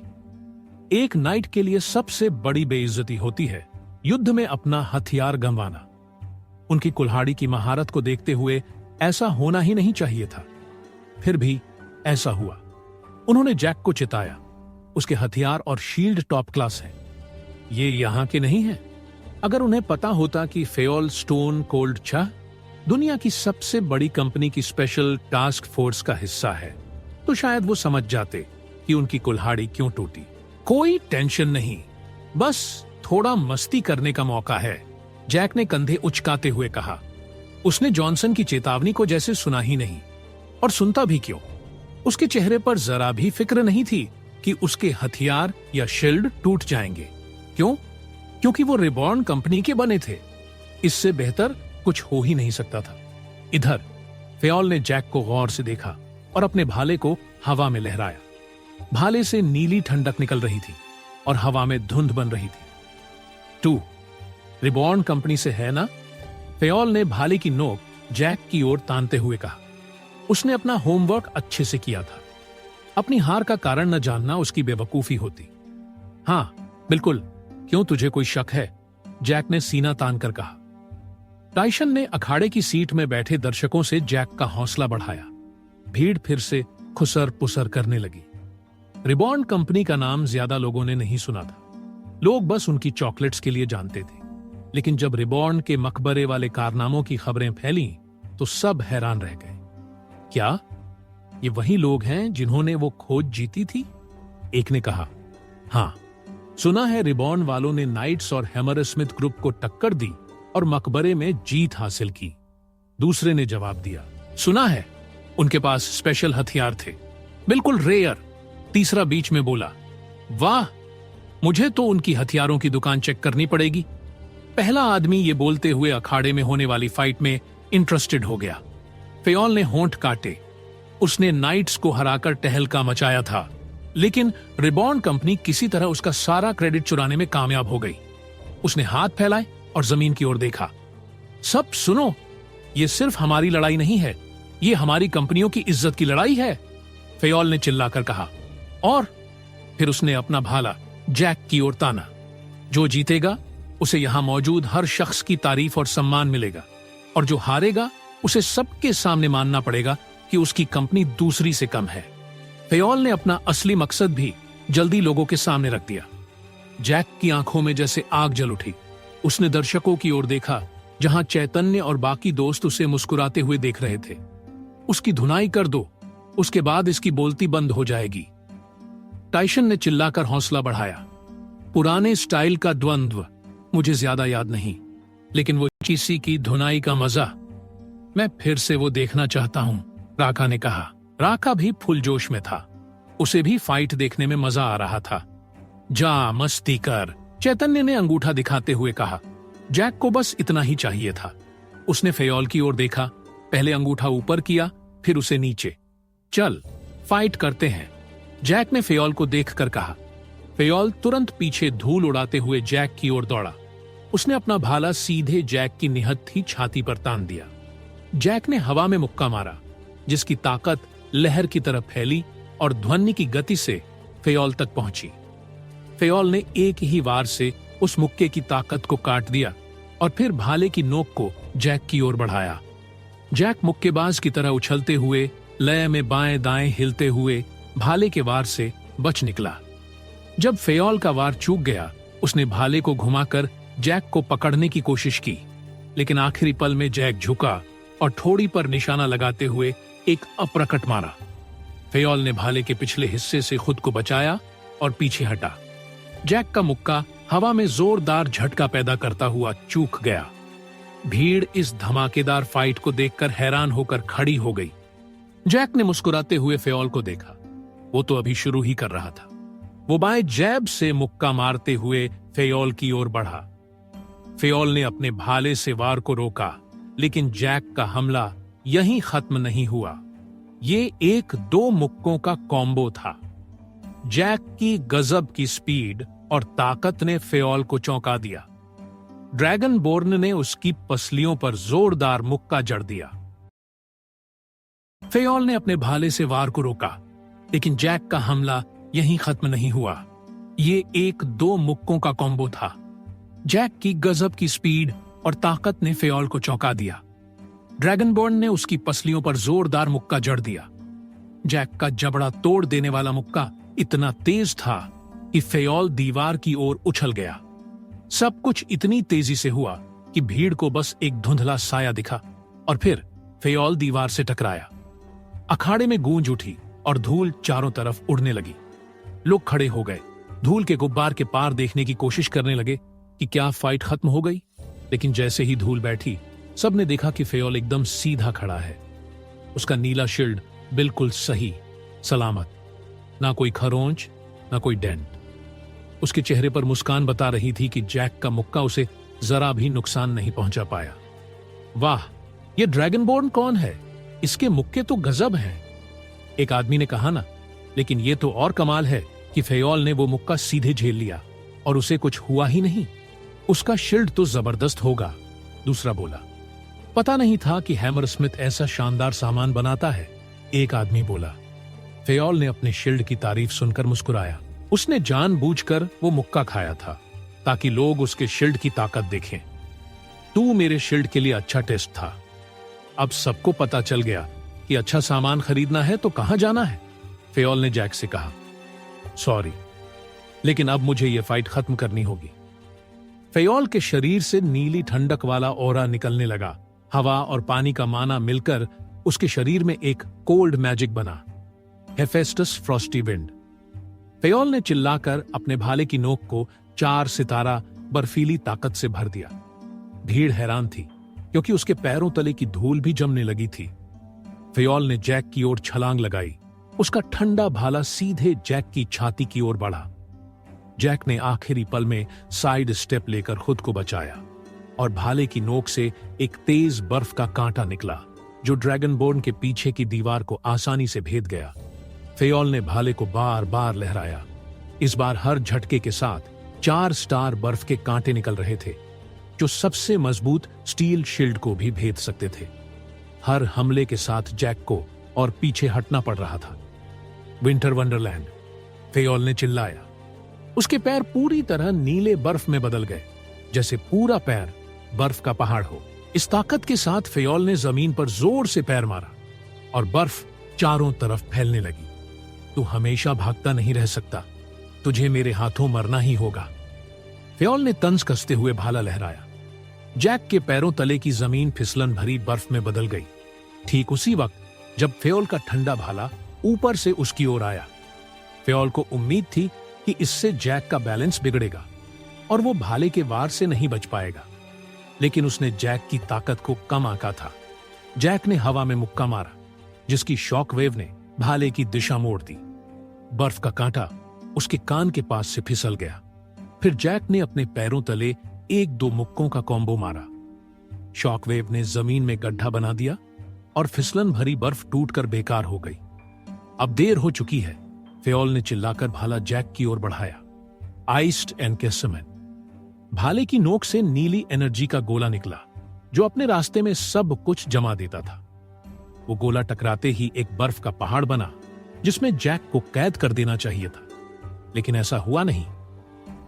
एक नाइट के लिए सबसे बड़ी बेइज्जती होती है युद्ध में अपना हथियार गंवाना। उनकी कुल्हाड़ी की महारत को देखते हुए ऐसा होना ही नहीं चाहिए था, फिर भी ऐसा हुआ। उन्होंने जैक को चिताया। उसके हथियार और शील्ड टॉप क्लास हैं, ये यहां के नहीं हैं। अगर उन्हें पता होता कि फेयोल स्टोन कोल्ड छह दुनिया की सबसे बड़ी कंपनी की स्पेशल टास्क फोर्स का हिस्सा है, तो शायद वो समझ जाते कि उनकी कुल्हाड़ी क्यों टूटी। कोई टेंशन नहीं, बस थोड़ा मस्ती करने का मौका है, जैक ने कंधे उचकाते हुए कहा। उसने जॉनसन की चेतावनी को जैसे सुना ही नहीं, और सुनता भी क्यों। उसके चेहरे पर जरा भी फिक्र नहीं थी कि उसके हथियार या शील्ड टूट जाएंगे। क्यों? क्योंकि वो रिबॉर्न कंपनी के बने थे। इससे बेहतर कुछ हो ही नहीं सकता था। इधर फेयोल ने जैक को गौर से देखा और अपने भाले को हवा में लहराया। भाले से नीली ठंडक निकल रही थी और हवा में धुंध बन रही थी। तू रिबॉर्न कंपनी से है ना? फेयोल ने भाले की नोक जैक की ओर तानते हुए कहा। उसने अपना होमवर्क अच्छे से किया था। अपनी हार का कारण न जानना उसकी बेवकूफी होती। हां बिल्कुल, क्यों तुझे कोई शक है? जैक ने सीना तान कर कहा। टाइशन ने अखाड़े की सीट में बैठे दर्शकों से जैक का हौसला बढ़ाया। भीड़ फिर से खुसर पुसर करने लगी। रिबॉर्न कंपनी का नाम ज्यादा लोगों ने नहीं सुना था। लोग बस उनकी चॉकलेट्स के लिए जानते थे, लेकिन जब रिबॉर्न के मकबरे वाले कारनामों की खबरें फैली तो सब हैरान रह गए। क्या ये वही लोग हैं जिन्होंने वो खोज जीती थी? एक ने कहा, हां, सुना है रिबॉर्न वालों ने नाइट्स और हैमरस्मिथ ग्रुप को टक्कर दी और मकबरे में जीत हासिल की। दूसरे ने जवाब दिया, सुना है उनके पास स्पेशल हथियार थे, बिल्कुल रेयर। तीसरा बीच में बोला, वाह, मुझे तो उनकी हथियारों की दुकान चेक करनी पड़ेगी। पहला आदमी ये बोलते हुए अखाड़े में होने वाली फाइट में इंटरेस्टेड हो गया। फेयोल ने होंठ काटे। उसने नाइट्स को हराकर टहलका मचाया था, लेकिन रिबॉर्न कंपनी किसी तरह उसका सारा क्रेडिट चुराने में कामयाब हो गई। उसने हाथ फैलाए और जमीन की ओर देखा। सब सुनो, ये सिर्फ हमारी लड़ाई नहीं है, ये हमारी कंपनियों की इज्जत की लड़ाई है, फेयोल ने चिल्लाकर कहा। और फिर उसने अपना भाला जैक की ओर ताना। जो जीतेगा उसे यहां मौजूद हर शख्स की तारीफ और सम्मान मिलेगा, और जो हारेगा उसे सबके सामने मानना पड़ेगा कि उसकी कंपनी दूसरी से कम है। फेयोल ने अपना असली मकसद भी जल्दी लोगों के सामने रख दिया। जैक की आंखों में जैसे आग जल उठी। उसने दर्शकों की ओर देखा, जहां चैतन्य और बाकी दोस्त उसे मुस्कुराते हुए देख रहे थे। उसकी धुनाई कर दो, उसके बाद इसकी बोलती बंद हो जाएगी। टाइशन ने चिल्लाकर हौसला बढ़ाया। पुराने स्टाइल का द्वंद्व मुझे ज्यादा याद नहीं, लेकिन वो चीसी की धुनाई का मजा मैं फिर से वो देखना चाहता हूं, राका ने कहा। राका भी फुल जोश में था। उसे भी फाइट देखने में मजा आ रहा था। जा मस्ती कर, चैतन्य ने अंगूठा दिखाते हुए कहा। जैक को बस इतना ही चाहिए था। उसने फेयोल की ओर देखा, पहले अंगूठा ऊपर किया, फिर उसे नीचे। चल फाइट करते हैं, जैक ने फेयोल को देखकर कहा। फेयोल तुरंत पीछे धूल उड़ाते हुए जैक की ओर दौड़ा। उसने अपना भाला सीधे जैक की निहत्थी छाती पर तान दिया। जैक ने हवा में मुक्का मारा, जिसकी ताकत लहर की तरफ फैली और ध्वनि की गति से फेयोल तक पहुंची। फेयोल ने एक ही वार से उस मुक्के की ताकत को काट दिया और फिर भाले की नोक को जैक की ओर बढ़ाया। जैक मुक्केबाज की तरह उछलते हुए, लय में बाएं दाएं हिलते हुए भाले के वार से बच निकला। जब फेयोल का वार चूक गया, उसने भाले को घुमाकर जैक को पकड़ने की कोशिश की, लेकिन आखिरी पल में जैक झुका और ठोड़ी पर निशाना लगाते हुए एक अप्रकट मारा। फेयोल ने भाले के पिछले हिस्से से खुद को बचाया और पीछे हटा। जैक का मुक्का हवा में जोरदार झटका पैदा करता हुआ चूक गया। भीड़ इस धमाकेदार फाइट को देखकर हैरान होकर खड़ी हो गई। जैक ने मुस्कुराते हुए फेयोल को देखा। वो तो अभी शुरू ही कर रहा था। वो बाएं जैब से मुक्का मारते हुए फेयोल की ओर बढ़ा। फेयोल ने अपने भाले से वार को रोका, लेकिन जैक का हमला यहीं खत्म नहीं हुआ। ये एक दो मुक्कों का कॉम्बो था। जैक की गजब की स्पीड और ताकत ने फेयोल को चौंका दिया। ड्रैगनबोर्न ने उसकी पसलियों पर जोरदार मुक्का जड़ दिया। फेयोल ने अपने भाले से वार को रोका, लेकिन जैक का हमला यहीं खत्म नहीं हुआ। ये एक दो मुक्कों का कॉम्बो था। जैक की गजब की स्पीड और ताकत ने फेयोल को चौंका दिया। ड्रैगनबोर्न ने उसकी पसलियों पर जोरदार मुक्का जड़ दिया। जैक का जबड़ा तोड़ देने वाला मुक्का इतना तेज था कि फेयोल दीवार की ओर उछल गया। सब कुछ इतनी तेजी से हुआ कि भीड़ को बस एक धुंधला साया दिखा और फिर फेयोल दीवार से टकराया। अखाड़े में गूंज उठी और धूल चारों तरफ उड़ने लगी। लोग खड़े हो गए, धूल के गुब्बार के पार देखने की कोशिश करने लगे कि क्या फाइट खत्म हो गई। लेकिन जैसे ही धूल बैठी, सबने देखा कि फेयोल एकदम सीधा खड़ा है। उसका नीला शील्ड बिल्कुल सही सलामत, ना कोई खरोंच, ना कोई डेंट। उसके चेहरे पर मुस्कान बता रही थी कि जैक का मुक्का उसे जरा भी नुकसान नहीं पहुंचा पाया। वाह, ये ड्रैगनबोर्न कौन है? इसके मुक्के तो गजब हैं, एक आदमी ने कहा ना। लेकिन ये तो और कमाल है कि फेयोल ने वो मुक्का सीधे झेल लिया और उसे कुछ हुआ ही नहीं। उसका शील्ड तो जबरदस्त होगा, दूसरा बोला। पता नहीं था कि हैमर स्मिथ ऐसा शानदार सामान बनाता है, एक आदमी बोला। फेयोल ने अपने शील्ड की तारीफ सुनकर मुस्कुराया। उसने जानबूझकर वो मुक्का खाया था ताकि लोग उसके शील्ड की ताकत देखें। तू मेरे शील्ड के लिए अच्छा टेस्ट था। अब सबको पता चल गया कि अच्छा सामान खरीदना है तो कहां जाना है, फेयोल ने जैक से कहा। सॉरी, लेकिन अब मुझे यह फाइट खत्म करनी होगी। फेयोल के शरीर से नीली ठंडक वाला ओरा निकलने लगा। हवा और पानी का माना मिलकर उसके शरीर में एक कोल्ड मैजिक बना, हेफेस्टस फ्रॉस्टी विंड। फेयोल ने चिल्लाकर अपने भाले की नोक को 4 सितारा बर्फीली ताकत से भर दिया। भीड़ हैरान थी क्योंकि उसके पैरों तले की धूल भी जमने लगी थी। फेयोल ने जैक की ओर छलांग लगाई। उसका ठंडा भाला सीधे जैक की छाती की ओर बढ़ा। जैक ने आखिरी पल में साइड स्टेप लेकर खुद को बचाया और भाले की नोक से एक तेज बर्फ का कांटा निकला जो ड्रैगनबोर्न के पीछे की दीवार को आसानी से भेद गया। फेयोल ने भाले को बार बार लहराया। इस बार हर झटके के साथ 4 स्टार बर्फ के कांटे निकल रहे थे जो सबसे मजबूत स्टील शील्ड को भी भेद सकते थे। हर हमले के साथ जैक को और पीछे हटना पड़ रहा था। विंटर वंडरलैंड, फेयोल ने चिल्लाया। उसके पैर पूरी तरह नीले बर्फ में बदल गए, जैसे पूरा पैर बर्फ का पहाड़ हो। इस ताकत के साथ फेयोल ने जमीन पर जोर से पैर मारा और बर्फ चारों तरफ फैलने लगी। तू हमेशा भागता नहीं रह सकता, तुझे मेरे हाथों मरना ही होगा। फेयोल ने तंज कसते हुए भाला लहराया। जैक के पैरों तले की जमीन फिसलन भरी बर्फ में बदल गई। ठीक उसी वक्त जब फेयोल का ठंडा भाला ऊपर से उसकी ओर आया। फेयोल को उम्मीद थी कि इससे जैक का बैलेंस बिगड़ेगा और वो भाले के वार से नहीं बच पाएगा, लेकिन उसने जैक की ताकत को कम आंका था। जैक ने हवा में मुक्का मारा, जिसकी शॉक वेव ने भाले की दिशा मोड़ दी। बर्फ का कांटा उसके कान के पास से फिसल गया। फिर जैक ने अपने पैरों तले एक दो मुक्कों का कॉम्बो मारा। शॉकवेव ने जमीन में गड्ढा बना दिया और फिसलन भरी बर्फ टूटकर बेकार हो गई। अब देर हो चुकी है, फेओल ने चिल्लाकर भाला जैक की ओर बढ़ाया। Iced encashment. भाले की नोक से नीली एनर्जी का गोला निकला जो अपने रास्ते में सब कुछ जमा देता था। वो गोला टकराते ही एक बर्फ का पहाड़ बना जिसमें जैक को कैद कर देना चाहिए था, लेकिन ऐसा हुआ नहीं।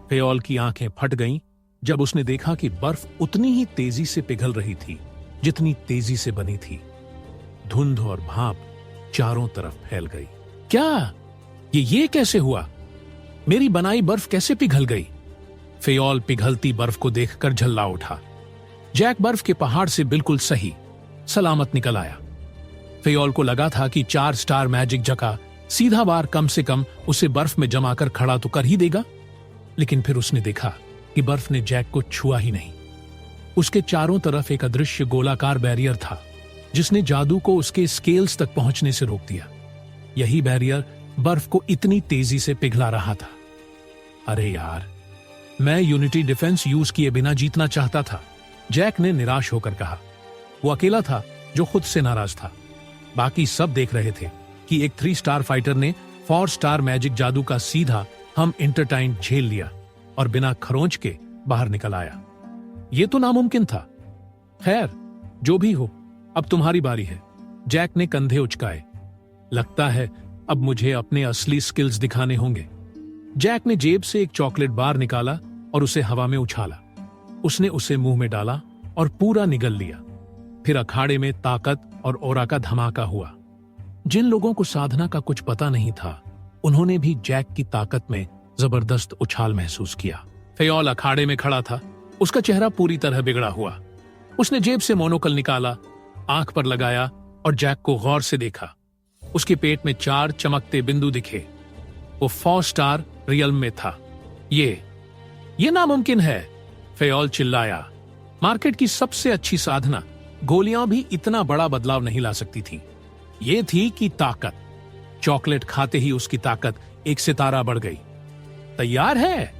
फेओल की आंखें फट गईं जब उसने देखा कि बर्फ उतनी ही तेजी से पिघल रही थी जितनी तेजी से बनी थी। धुंध और भाप चारों तरफ फैल गई। क्या ये कैसे हुआ? मेरी बनाई बर्फ कैसे पिघल गई? फेओल पिघलती बर्फ को देखकर झल्ला उठा। जैक बर्फ के पहाड़ से बिल्कुल सही सलामत निकल आया। फेओल को लगा था कि 4 स्टार मैजिक जका सीधा वार कम से कम उसे बर्फ में जमाकर खड़ा तो कर ही देगा, लेकिन फिर उसने देखा कि बर्फ ने जैक को छुआ ही नहीं। उसके चारों तरफ एक अदृश्य गोलाकार बैरियर था जिसने जादू को उसके स्केल्स तक पहुंचने से रोक दिया। यही बैरियर बर्फ को इतनी तेजी से पिघला रहा था। अरे यार, मैं यूनिटी डिफेंस यूज किए बिना जीतना चाहता था, जैक ने निराश होकर कहा। वो अकेला था जो खुद से नाराज था। बाकी सब देख रहे थे कि एक 3 स्टार फाइटर ने 4 स्टार मैजिक जादू का सीधा हम इंटरटाइन झेल लिया और बिना खरोंच के बाहर निकल आया। ये तो नामुमकिन था। खैर, जो भी हो, अब तुम्हारी बारी है। जैक ने कंधे उचकाए। लगता है अब मुझे अपने असली स्किल्स दिखाने होंगे। जैक ने जेब से एक चॉकलेट बार निकाला और उसे हवा में उछाला। उसने उसे मुंह में डाला और पूरा निगल लिया। फिर अखाड़े में ताकत और ओरा का धमाका हुआ। जिन लोगों को साधना का कुछ पता नहीं था, उन्होंने भी जैक की ताकत में जबरदस्त उछाल महसूस किया। फेओल अखाड़े में खड़ा था। उसका चेहरा पूरी तरह बिगड़ा हुआ। उसने जेब से मोनोकल निकाला, आंख पर लगाया और जैक को गौर से देखा। उसके पेट में 4 चमकते बिंदु दिखे। वो 4 स्टार रियल में था। ये नामुमकिन है, फेओल चिल्लाया। मार्केट की सबसे अच्छी साधना गोलियां भी इतना बड़ा बदलाव नहीं ला सकती थी। ये थी कि ताकत। चॉकलेट खाते ही उसकी ताकत 1 सितारा बढ़ गई। तैयार है?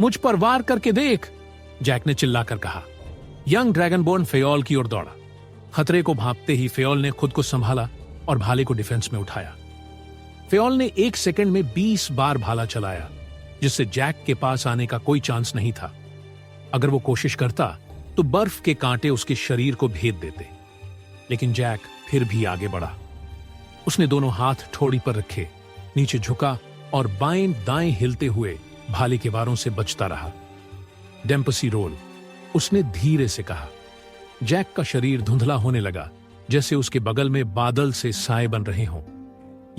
मुझ पर वार करके देख, जैक ने चिल्लाकर कहा। यंग ड्रैगनबोर्न फेओल की ओर दौड़ा। खतरे को भांपते ही फेओल ने खुद को संभाला और भाले को डिफेंस में उठाया। फेओल ने 1 सेकंड में 20 बार भाला चलाया, जिससे जैक के पास आने का कोई चांस नहीं था। अगर वो कोशिश करता तो बर्फ के कांटे उसके शरीर को भेद देते, लेकिन जैक फिर भी आगे बढ़ा। उसने दोनों हाथ ठोड़ी पर रखे, नीचे झुका और बाएं दाएं हिलते हुए भाले के वारों से बचता रहा। डेम्पसी रोल, उसने धीरे से कहा। जैक का शरीर धुंधला होने लगा, जैसे उसके बगल में बादल से साए बन रहे हों।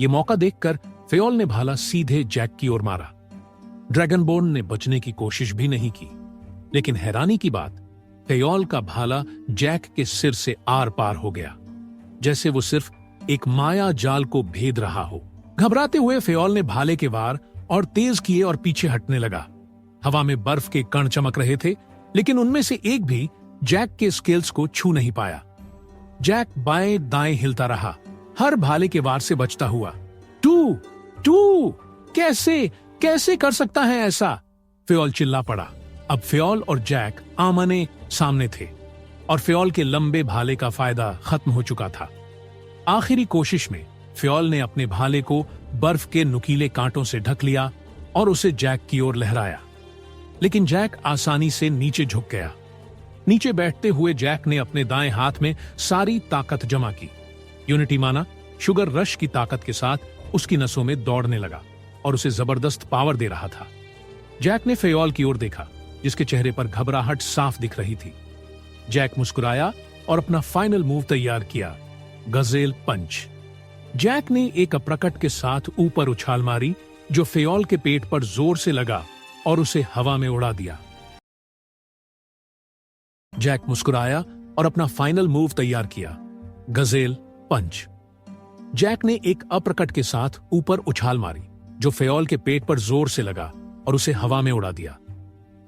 यह मौका देखकर फेओल ने भाला सीधे जैक की ओर मारा। ड्रैगनबोर्न ने बचने की कोशिश भी नहीं की, लेकिन हैरानी की बात, फेओल का भाला जैक के सिर से आर पार हो गया, जैसे वो सिर्फ एक माया जाल को भेद रहा हो। घबराते हुए फेओल ने भाले के वार और तेज किए और पीछे हटने लगा। हवा में बर्फ के कण चमक रहे थे, लेकिन उनमें से एक भी जैक के स्केल्स को छू नहीं पाया। जैक बाएं दाएं हिलता रहा, हर भाले के वार से बचता हुआ। टू कैसे कर सकता है ऐसा? फेओल चिल्ला पड़ा। अब फेओल और जैक आमने सामने थे और फेओल के लंबे भाले का फायदा खत्म हो चुका था। आखिरी कोशिश में फेओल ने अपने भाले को बर्फ के नुकीले कांटों से ढक लिया और उसे जैक की ओर लहराया, लेकिन जैक आसानी से नीचे झुक गया। नीचे बैठते हुए जैक ने अपने दाएं हाथ में सारी ताकत जमा की। यूनिटी माना शुगर रश की ताकत के साथ उसकी नसों में दौड़ने लगा और उसे जबरदस्त पावर दे रहा था। जैक ने फेओल की ओर देखा, जिसके चेहरे पर घबराहट साफ दिख रही थी। जैक मुस्कुराया और अपना फाइनल मूव तैयार किया, गजेल पंच। जैक ने एक अप्रकट के साथ ऊपर उछाल मारी, जो फेओल के पेट पर जोर से लगा और उसे हवा में उड़ा दिया। जैक मुस्कुराया और अपना फाइनल मूव तैयार किया, गजेल पंच। जैक ने एक अप्रकट के साथ ऊपर उछाल मारी, जो फेओल के पेट पर जोर से लगा और उसे हवा में उड़ा दिया।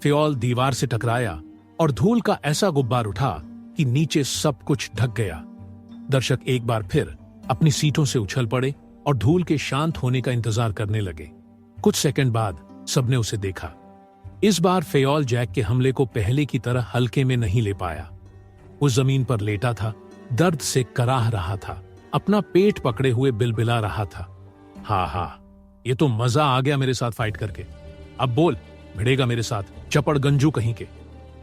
फेओल दीवार से टकराया और धूल का ऐसा गुब्बार उठा कि नीचे सब कुछ ढक गया। दर्शक एक बार फिर अपनी सीटों से उछल पड़े और धूल के शांत होने का इंतजार करने लगे। कुछ सेकंड बाद सबने उसे देखा। इस बार फेयोल जैक के हमले को पहले की तरह हल्के में नहीं ले पाया। वो जमीन पर लेटा था, दर्द से कराह रहा था, अपना पेट पकड़े हुए बिलबिला रहा था। हाँ, ये तो मजा आ गया मेरे साथ फाइट करके। अब बोल, भिड़ेगा मेरे साथ, चपड़ गंजू कहीं के।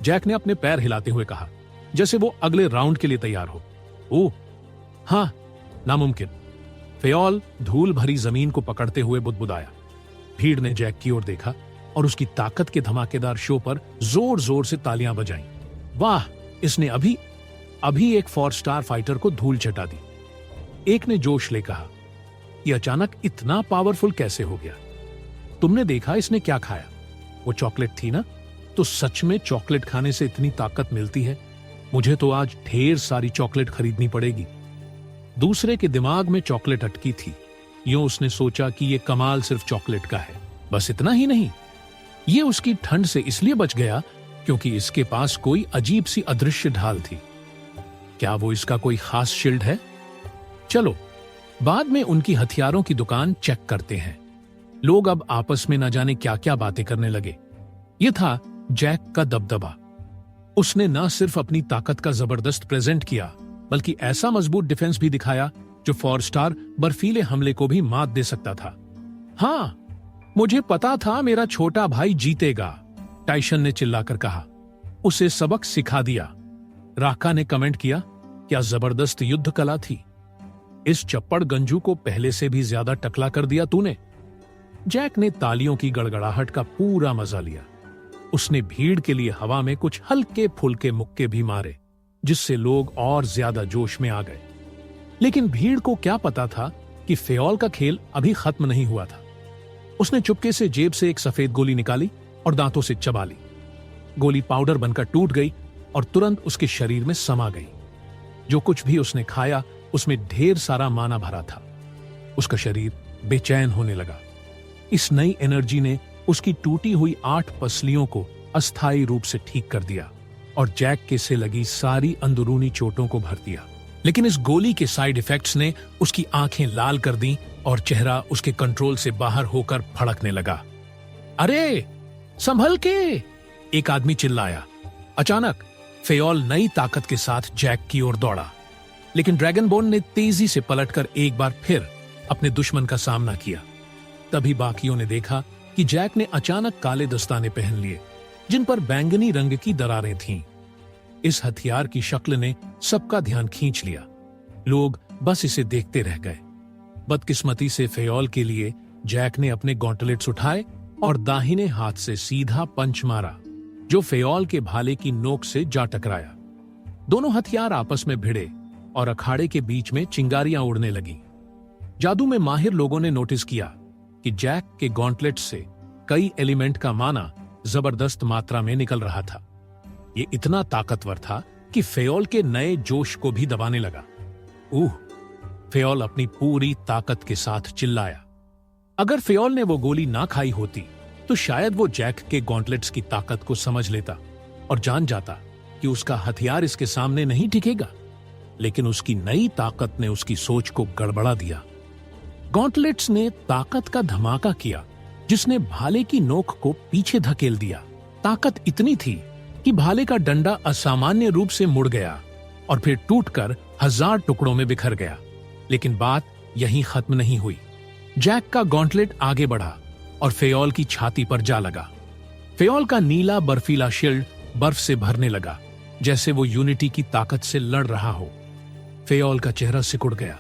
जैक ने अपने पैर हिलाते हुए कहा, जैसे वो अगले राउंड के लिए तैयार हो। ओह हाँ, नामुमकिन। फेयोल धूल भरी जमीन को पकड़ते हुए बुदबुदाया। भीड़ ने जैक की ओर देखा और उसकी ताकत के धमाकेदार शो पर जोर जोर से तालियां बजाईं। वाह, इसने अभी एक 4 स्टार फाइटर को धूल चटा दी। एक ने जोश ले कहा, यह अचानक इतना पावरफुल कैसे हो गया? तुमने देखा इसने क्या खाया? वो चॉकलेट थी ना? तो सच में चॉकलेट खाने से इतनी ताकत मिलती है? मुझे तो आज ढेर सारी चॉकलेट खरीदनी पड़ेगी। दूसरे के दिमाग में चॉकलेट अटकी थी। यूं उसने सोचा कि यह कमाल सिर्फ चॉकलेट का है। बस इतना ही नहीं, ये उसकी ठंड से इसलिए बच गया क्योंकि इसके पास कोई अजीब सी अदृश्य ढाल थी। क्या वो इसका कोई खास शील्ड है? चलो बाद में उनकी हथियारों की दुकान चेक करते हैं। लोग अब आपस में न जाने क्या क्या बातें करने लगे। यह था जैक का दबदबा। उसने न सिर्फ अपनी ताकत का जबरदस्त प्रेजेंट किया, बल्कि ऐसा मजबूत डिफेंस भी दिखाया जो 4 स्टार बर्फीले हमले को भी मात दे सकता था। हाँ, मुझे पता था मेरा छोटा भाई जीतेगा, टाइसन ने चिल्लाकर कहा। उसे सबक सिखा दिया। राका ने कमेंट किया, क्या जबरदस्त युद्ध कला थी। इस चप्पड़ गंजू को पहले से भी ज्यादा टकला कर दिया तूने। जैक ने तालियों की गड़गड़ाहट का पूरा मजा लिया। उसने भीड़ के लिए हवा में कुछ हल्के फुल्के मुक्के भी मारे, जिससे लोग और ज्यादा जोश में आ गए। लेकिन भीड़ को क्या पता था कि फेयोल का खेल अभी खत्म नहीं हुआ था। उसने चुपके से जेब से एक सफेद गोली निकाली और दांतों से चबा ली। गोली पाउडर बनकर टूट गई और तुरंत उसके शरीर में समा गई। जो कुछ भी उसने खाया उसमें ढेर सारा माना भरा था। उसका शरीर बेचैन होने लगा। इस नई एनर्जी ने उसकी टूटी हुई 8 पसलियों को अस्थायी रूप से ठीक कर दिया और जैक के से लगी सारी अंदरूनी चोटों को भर दिया। लेकिन इस गोली के साइड इफेक्ट्स ने उसकी आंखें लाल कर दी और चेहरा उसके कंट्रोल से बाहर होकर फड़कने लगा। अरे संभल के, एक आदमी चिल्लाया। अचानक फेयोल नई ताकत के साथ जैक की ओर दौड़ा, लेकिन ड्रैगनबोन ने तेजी से पलटकर एक बार फिर अपने दुश्मन का सामना किया। तभी बाकियों ने देखा कि जैक ने अचानक काले दस्ताने पहन लिए, जिन पर बैंगनी रंग की दरारें थीं। इस हथियार की शक्ल ने सबका ध्यान खींच लिया। लोग बस इसे देखते रह गए। बदकिस्मती से फेयोल के लिए जैक ने अपने गॉन्टलेट्स उठाए और दाहिने हाथ से सीधा पंच मारा, जो फेयोल के भाले की नोक से जा टकराया। दोनों हथियार आपस में भिड़े और अखाड़े के बीच में चिंगारियां उड़ने लगीं। जादू में माहिर लोगों ने नोटिस किया कि जैक के गॉन्टलेट से कई एलिमेंट का माना जबरदस्त मात्रा में निकल रहा था। ये इतना ताकतवर था कि फेयोल के नए जोश को भी दबाने लगा। फेयोल अपनी पूरी ताकत के साथ चिल्लाया। अगर फेयोल ने वो गोली ना खाई होती तो शायद वो जैक के गॉन्टलेट्स की ताकत को समझ लेता और जान जाता कि उसका हथियार इसके सामने नहीं टिकेगा। लेकिन उसकी नई ताकत ने उसकी सोच को गड़बड़ा दिया। गॉन्टलेट्स ने ताकत का धमाका किया, जिसने भाले की नोक को पीछे धकेल दिया। ताकत इतनी थी कि भाले का डंडा असामान्य रूप से मुड़ गया और फिर टूटकर 1000 टुकड़ों में बिखर गया। लेकिन बात यहीं खत्म नहीं हुई। जैक का गॉन्टलेट आगे बढ़ा और फेयोल की छाती पर जा लगा। फेयोल का नीला बर्फीला शील्ड बर्फ से भरने लगा, जैसे वो यूनिटी की ताकत से लड़ रहा हो। फेयोल का चेहरा सिकुड़ गया।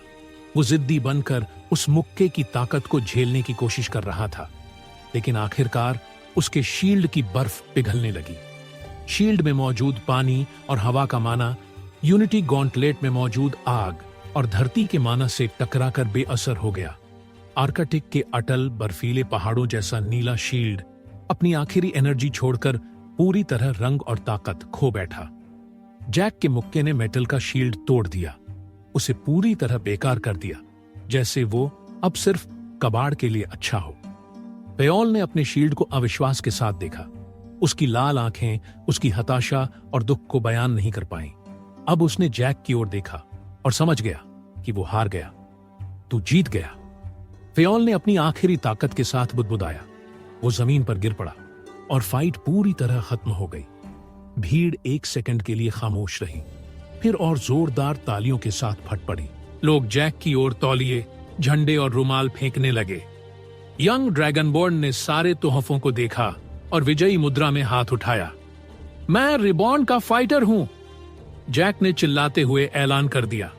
वो जिद्दी बनकर उस मुक्के की ताकत को झेलने की कोशिश कर रहा था, लेकिन आखिरकार उसके शील्ड की बर्फ पिघलने लगी। शील्ड में मौजूद पानी और हवा का माना यूनिटी गॉन्टलेट में मौजूद आग और धरती के माना से टकराकर बेअसर हो गया। आर्कटिक के अटल बर्फीले पहाड़ों जैसा नीला शील्ड अपनी आखिरी एनर्जी छोड़कर पूरी तरह रंग और ताकत खो बैठा। जैक के मुक्के ने मेटल का शील्ड तोड़ दिया, उसे पूरी तरह बेकार कर दिया, जैसे वो अब सिर्फ कबाड़ के लिए अच्छा हो। फेयोल ने अपने शील्ड को अविश्वास के साथ देखा। उसकी लाल आंखें उसकी हताशा और दुख को बयान नहीं कर पाईं। अब उसने जैक की ओर देखा और समझ गया कि वो हार गया। तू जीत गया, फेयोल ने अपनी आखिरी ताकत के साथ बुदबुदाया। वो जमीन पर गिर पड़ा और फाइट पूरी तरह खत्म हो गई। भीड़ 1 सेकंड के लिए खामोश रही, फिर और जोरदार तालियों के साथ फट पड़ी। लोग जैक की ओर तौलिए, झंडे और रुमाल फेंकने लगे। यंग ड्रैगनबोर्न ने सारे तोहफों को देखा और विजयी मुद्रा में हाथ उठाया। मैं रिबॉर्न का फाइटर हूं, जैक ने चिल्लाते हुए ऐलान कर दिया।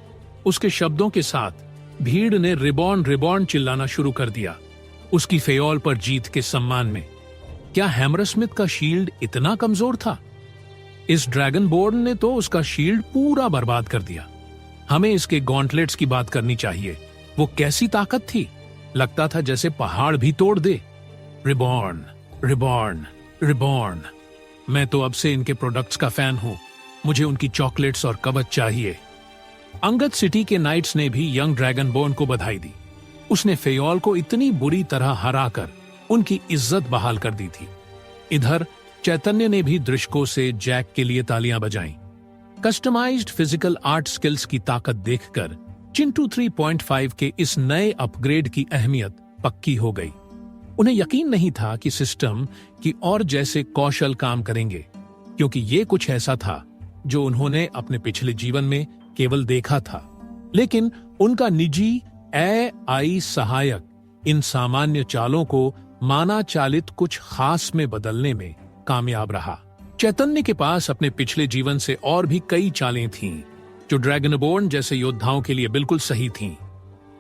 उसके शब्दों के साथ भीड़ ने रिबॉर्न रिबॉर्न चिल्लाना शुरू कर दिया, उसकी फेयोल पर जीत के सम्मान में। क्या हैमरस्मिथ का शील्ड इतना कमजोर था? इस ड्रैगनबोर्न ने तो उसका शील्ड पूरा बर्बाद कर दिया। हमें इसके गॉन्टलेट्स की बात करनी चाहिए। वो कैसी ताकत थी, लगता था जैसे पहाड़ भी तोड़ दे। रिबॉर्न रिबॉर्न रिबॉर्न, मैं तो अब से इनके प्रोडक्ट्स का फैन हूं। मुझे उनकी चॉकलेट्स और कवच चाहिए। अंगद सिटी के नाइट्स ने भी यंग ड्रैगनबोर्न को बधाई दी। उसने फेयोल को इतनी बुरी तरह हराकर उनकी इज्जत बहाल कर दी थी। इधर चैतन्य ने भी दृशकों से जैक के लिए तालियां बजाईं। कस्टमाइज्ड फिजिकल आर्ट स्किल्स की ताकत देखकर चिंटू 3.5 के इस नए अपग्रेड की अहमियत पक्की हो गई। उन्हें यकीन नहीं था कि सिस्टम की और जैसे कौशल काम करेंगे, क्योंकि ये कुछ ऐसा था जो उन्होंने अपने पिछले जीवन में केवल देखा था। लेकिन उनका निजी एआई सहायक इन सामान्य चालों को माना चालित कुछ खास में बदलने में कामयाब रहा। चैतन्य के पास अपने पिछले जीवन से और भी कई चालें थीं, जो ड्रैगनबोर्न जैसे योद्धाओं के लिए बिल्कुल सही थीं।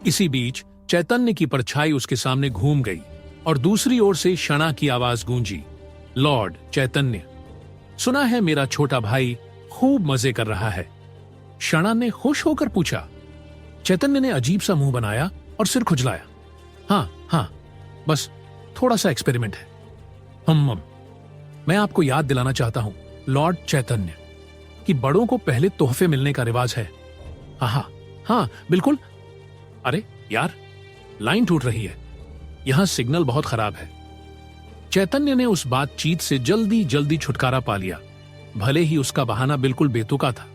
इसी बीच चैतन्य की परछाई उसके सामने घूम गई और दूसरी ओर से शणा की आवाज गूंजी, लॉर्ड चैतन्य, सुना है मेरा छोटा भाई खूब मजे कर रहा है। शणा ने खुश होकर पूछा। चैतन्य ने अजीब सा मुंह बनाया और सिर खुजलाया। हाँ, बस थोड़ा सा एक्सपेरिमेंट है। मैं आपको याद दिलाना चाहता हूं, लॉर्ड चैतन्य, कि बड़ों को पहले तोहफे मिलने का रिवाज है। हाँ, बिल्कुल। अरे यार, लाइन टूट रही है, यहां सिग्नल बहुत खराब है। चैतन्य ने उस बातचीत से जल्दी जल्दी छुटकारा पा लिया, भले ही उसका बहाना बिल्कुल बेतुका था।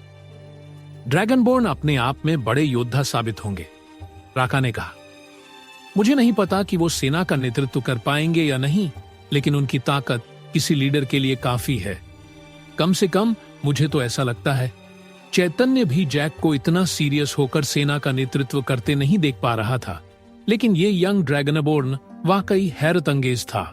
ड्रैगनबोर्न अपने आप में बड़े योद्धा साबित होंगे, राका ने कहा। मुझे नहीं पता कि वो सेना का नेतृत्व कर पाएंगे या नहीं, लेकिन उनकी ताकत किसी लीडर के लिए काफी है। कम से कम मुझे तो ऐसा लगता है। चैतन्य भी जैक को इतना सीरियस होकर सेना का नेतृत्व करते नहीं देख पा रहा था, लेकिन ये यंग ड्रैगनबोर्न वाकई हैरत अंगेज था।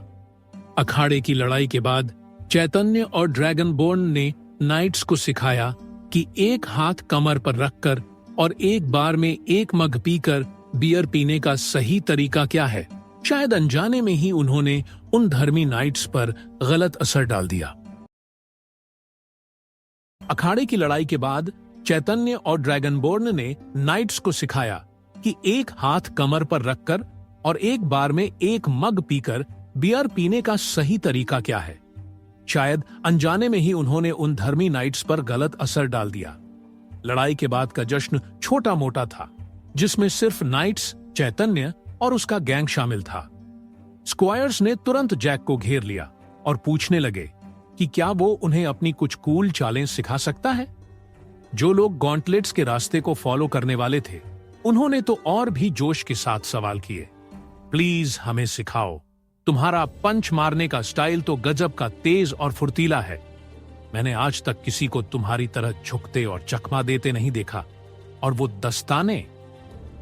अखाड़े की लड़ाई के बाद चैतन्य और ड्रैगनबोर्न ने नाइट्स को सिखाया कि एक हाथ कमर पर रखकर और एक बार में एक मग पीकर बियर पीने का सही तरीका क्या है। शायद अनजाने में ही उन्होंने उन धर्मी नाइट्स पर गलत असर डाल दिया। अखाड़े की लड़ाई के बाद चैतन्य और ड्रैगनबोर्न ने नाइट्स को सिखाया कि एक हाथ कमर पर रखकर और एक बार में एक मग पीकर बियर पीने का सही तरीका क्या है। शायद अनजाने में ही उन्होंने उन धर्मी नाइट्स पर गलत असर डाल दिया। लड़ाई के बाद का जश्न छोटा मोटा था, जिसमें सिर्फ नाइट्स, चैतन्य और उसका गैंग शामिल था। स्क्वायर्स ने तुरंत जैक को घेर लिया और पूछने लगे कि क्या वो उन्हें अपनी कुछ कूल चालें सिखा सकता है। जो लोग गॉन्टलेट्स के रास्ते को फॉलो करने वाले थे, उन्होंने तो और भी जोश के साथ सवाल किए, प्लीज हमें सिखाओ, तुम्हारा पंच मारने का स्टाइल तो गजब का तेज और फुर्तीला है। मैंने आज तक किसी को तुम्हारी तरह झुकते और चकमा देते नहीं देखा। और वो दस्ताने,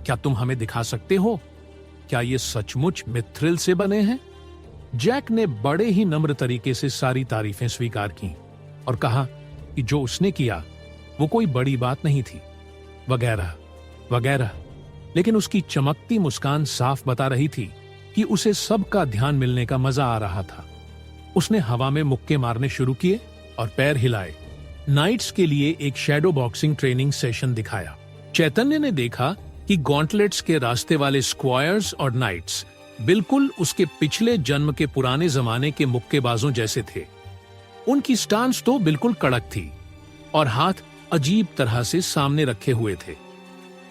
क्या तुम हमें दिखा सकते हो? क्या ये सचमुच मिथ्रिल से बने हैं? जैक ने बड़े ही नम्र तरीके से सारी तारीफें स्वीकार की और कहा कि जो उसने किया वो कोई बड़ी बात नहीं थी, वगैरह वगैरह। लेकिन उसकी चमकती मुस्कान साफ बता रही थी कि उसे सबका ध्यान मिलने का मजा आ रहा था। उसने हवा में मुक्के मारने शुरू किए और पैर हिलाए। नाइट्स के लिए एक शैडो बॉक्सिंग ट्रेनिंग सेशन दिखाया। चैतन्य ने देखा कि गॉन्टलेट्स के रास्ते वाले स्क्वायर्स और नाइट्स बिल्कुल उसके पिछले जन्म के पुराने जमाने के मुक्केबाजों जैसे थे। उनकी स्टांस तो बिल्कुल कड़क थी और हाथ अजीब तरह से सामने रखे हुए थे।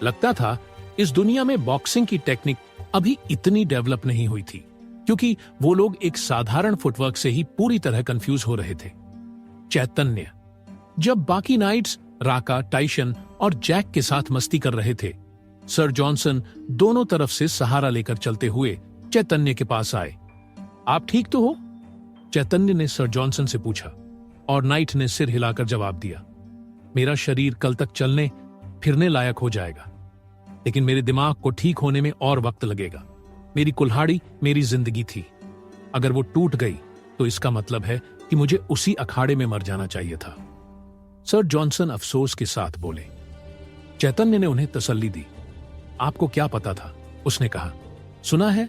लगता था इस दुनिया में बॉक्सिंग की टेक्निक अभी इतनी डेवलप नहीं हुई थी, क्योंकि वो लोग एक साधारण फुटवर्क से ही पूरी तरह कंफ्यूज हो रहे थे। चैतन्य, जब बाकी नाइट्स राका, टाइशन और जैक के साथ मस्ती कर रहे थे, सर जॉनसन दोनों तरफ से सहारा लेकर चलते हुए चैतन्य के पास आए। आप ठीक तो हो? चैतन्य ने सर जॉनसन से पूछा और नाइट ने सिर हिलाकर जवाब दिया, मेरा शरीर कल तक चलने फिरने लायक हो जाएगा, लेकिन मेरे दिमाग को ठीक होने में और वक्त लगेगा। मेरी कुल्हाड़ी मेरी जिंदगी थी। अगर वो टूट गई तो इसका मतलब है कि मुझे उसी अखाड़े में मर जाना चाहिए था। सर जॉनसन अफसोस के साथ बोले। चैतन्य ने उन्हें तसल्ली दी। आपको क्या पता था? उसने कहा, सुना है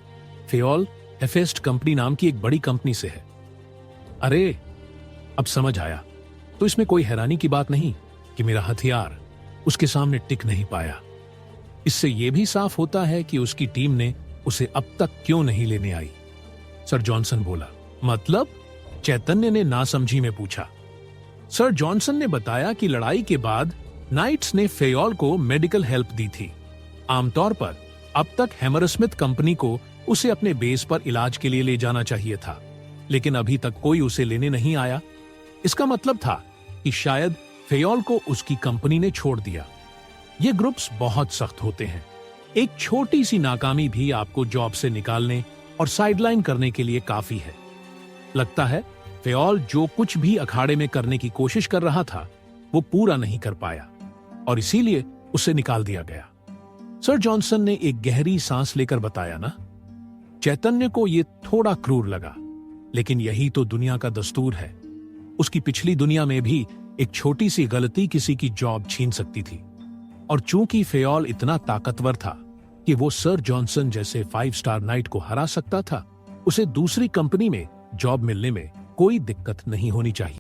फेओल हेफेस्ट कंपनी नाम की एक बड़ी कंपनी से है। अरे, अब समझ आया। तो इसमें कोई हैरानी की बात नहीं कि मेरा हथियार उसके सामने टिक नहीं पाया। इससे यह भी साफ होता है कि उसकी टीम ने उसे अब तक क्यों नहीं लेने आई। सर जॉनसन बोला, मतलब? चैतन्य ने नासमझी में पूछा। सर जॉनसन ने बताया कि लड़ाई के बाद नाइट्स ने फेओल को मेडिकल हेल्प दी थी। आमतौर पर अब तक हैमरस्मिथ कंपनी को उसे अपने बेस पर इलाज के लिए ले जाना चाहिए था, लेकिन अभी तक कोई उसे लेने नहीं आया। इसका मतलब था कि शायद फेओल को उसकी कंपनी ने छोड़ दिया। ये ग्रुप्स बहुत सख्त होते हैं। एक छोटी सी नाकामी भी आपको जॉब से निकालने और साइडलाइन करने के लिए काफी है। लगता है फेओल जो कुछ भी अखाड़े में करने की कोशिश कर रहा था वो पूरा नहीं कर पाया और इसीलिए उसे निकाल दिया गया। सर जॉनसन ने एक गहरी सांस लेकर बताया ना। चैतन्य को यह थोड़ा क्रूर लगा, लेकिन यही तो दुनिया का दस्तूर है। उसकी पिछली दुनिया में भी एक छोटी सी गलती किसी की जॉब छीन सकती थी, और चूंकि फेओल इतना ताकतवर था कि वो सर जॉनसन जैसे 5 स्टार नाइट को हरा सकता था, उसे दूसरी कंपनी में जॉब मिलने में कोई दिक्कत नहीं होनी चाहिए।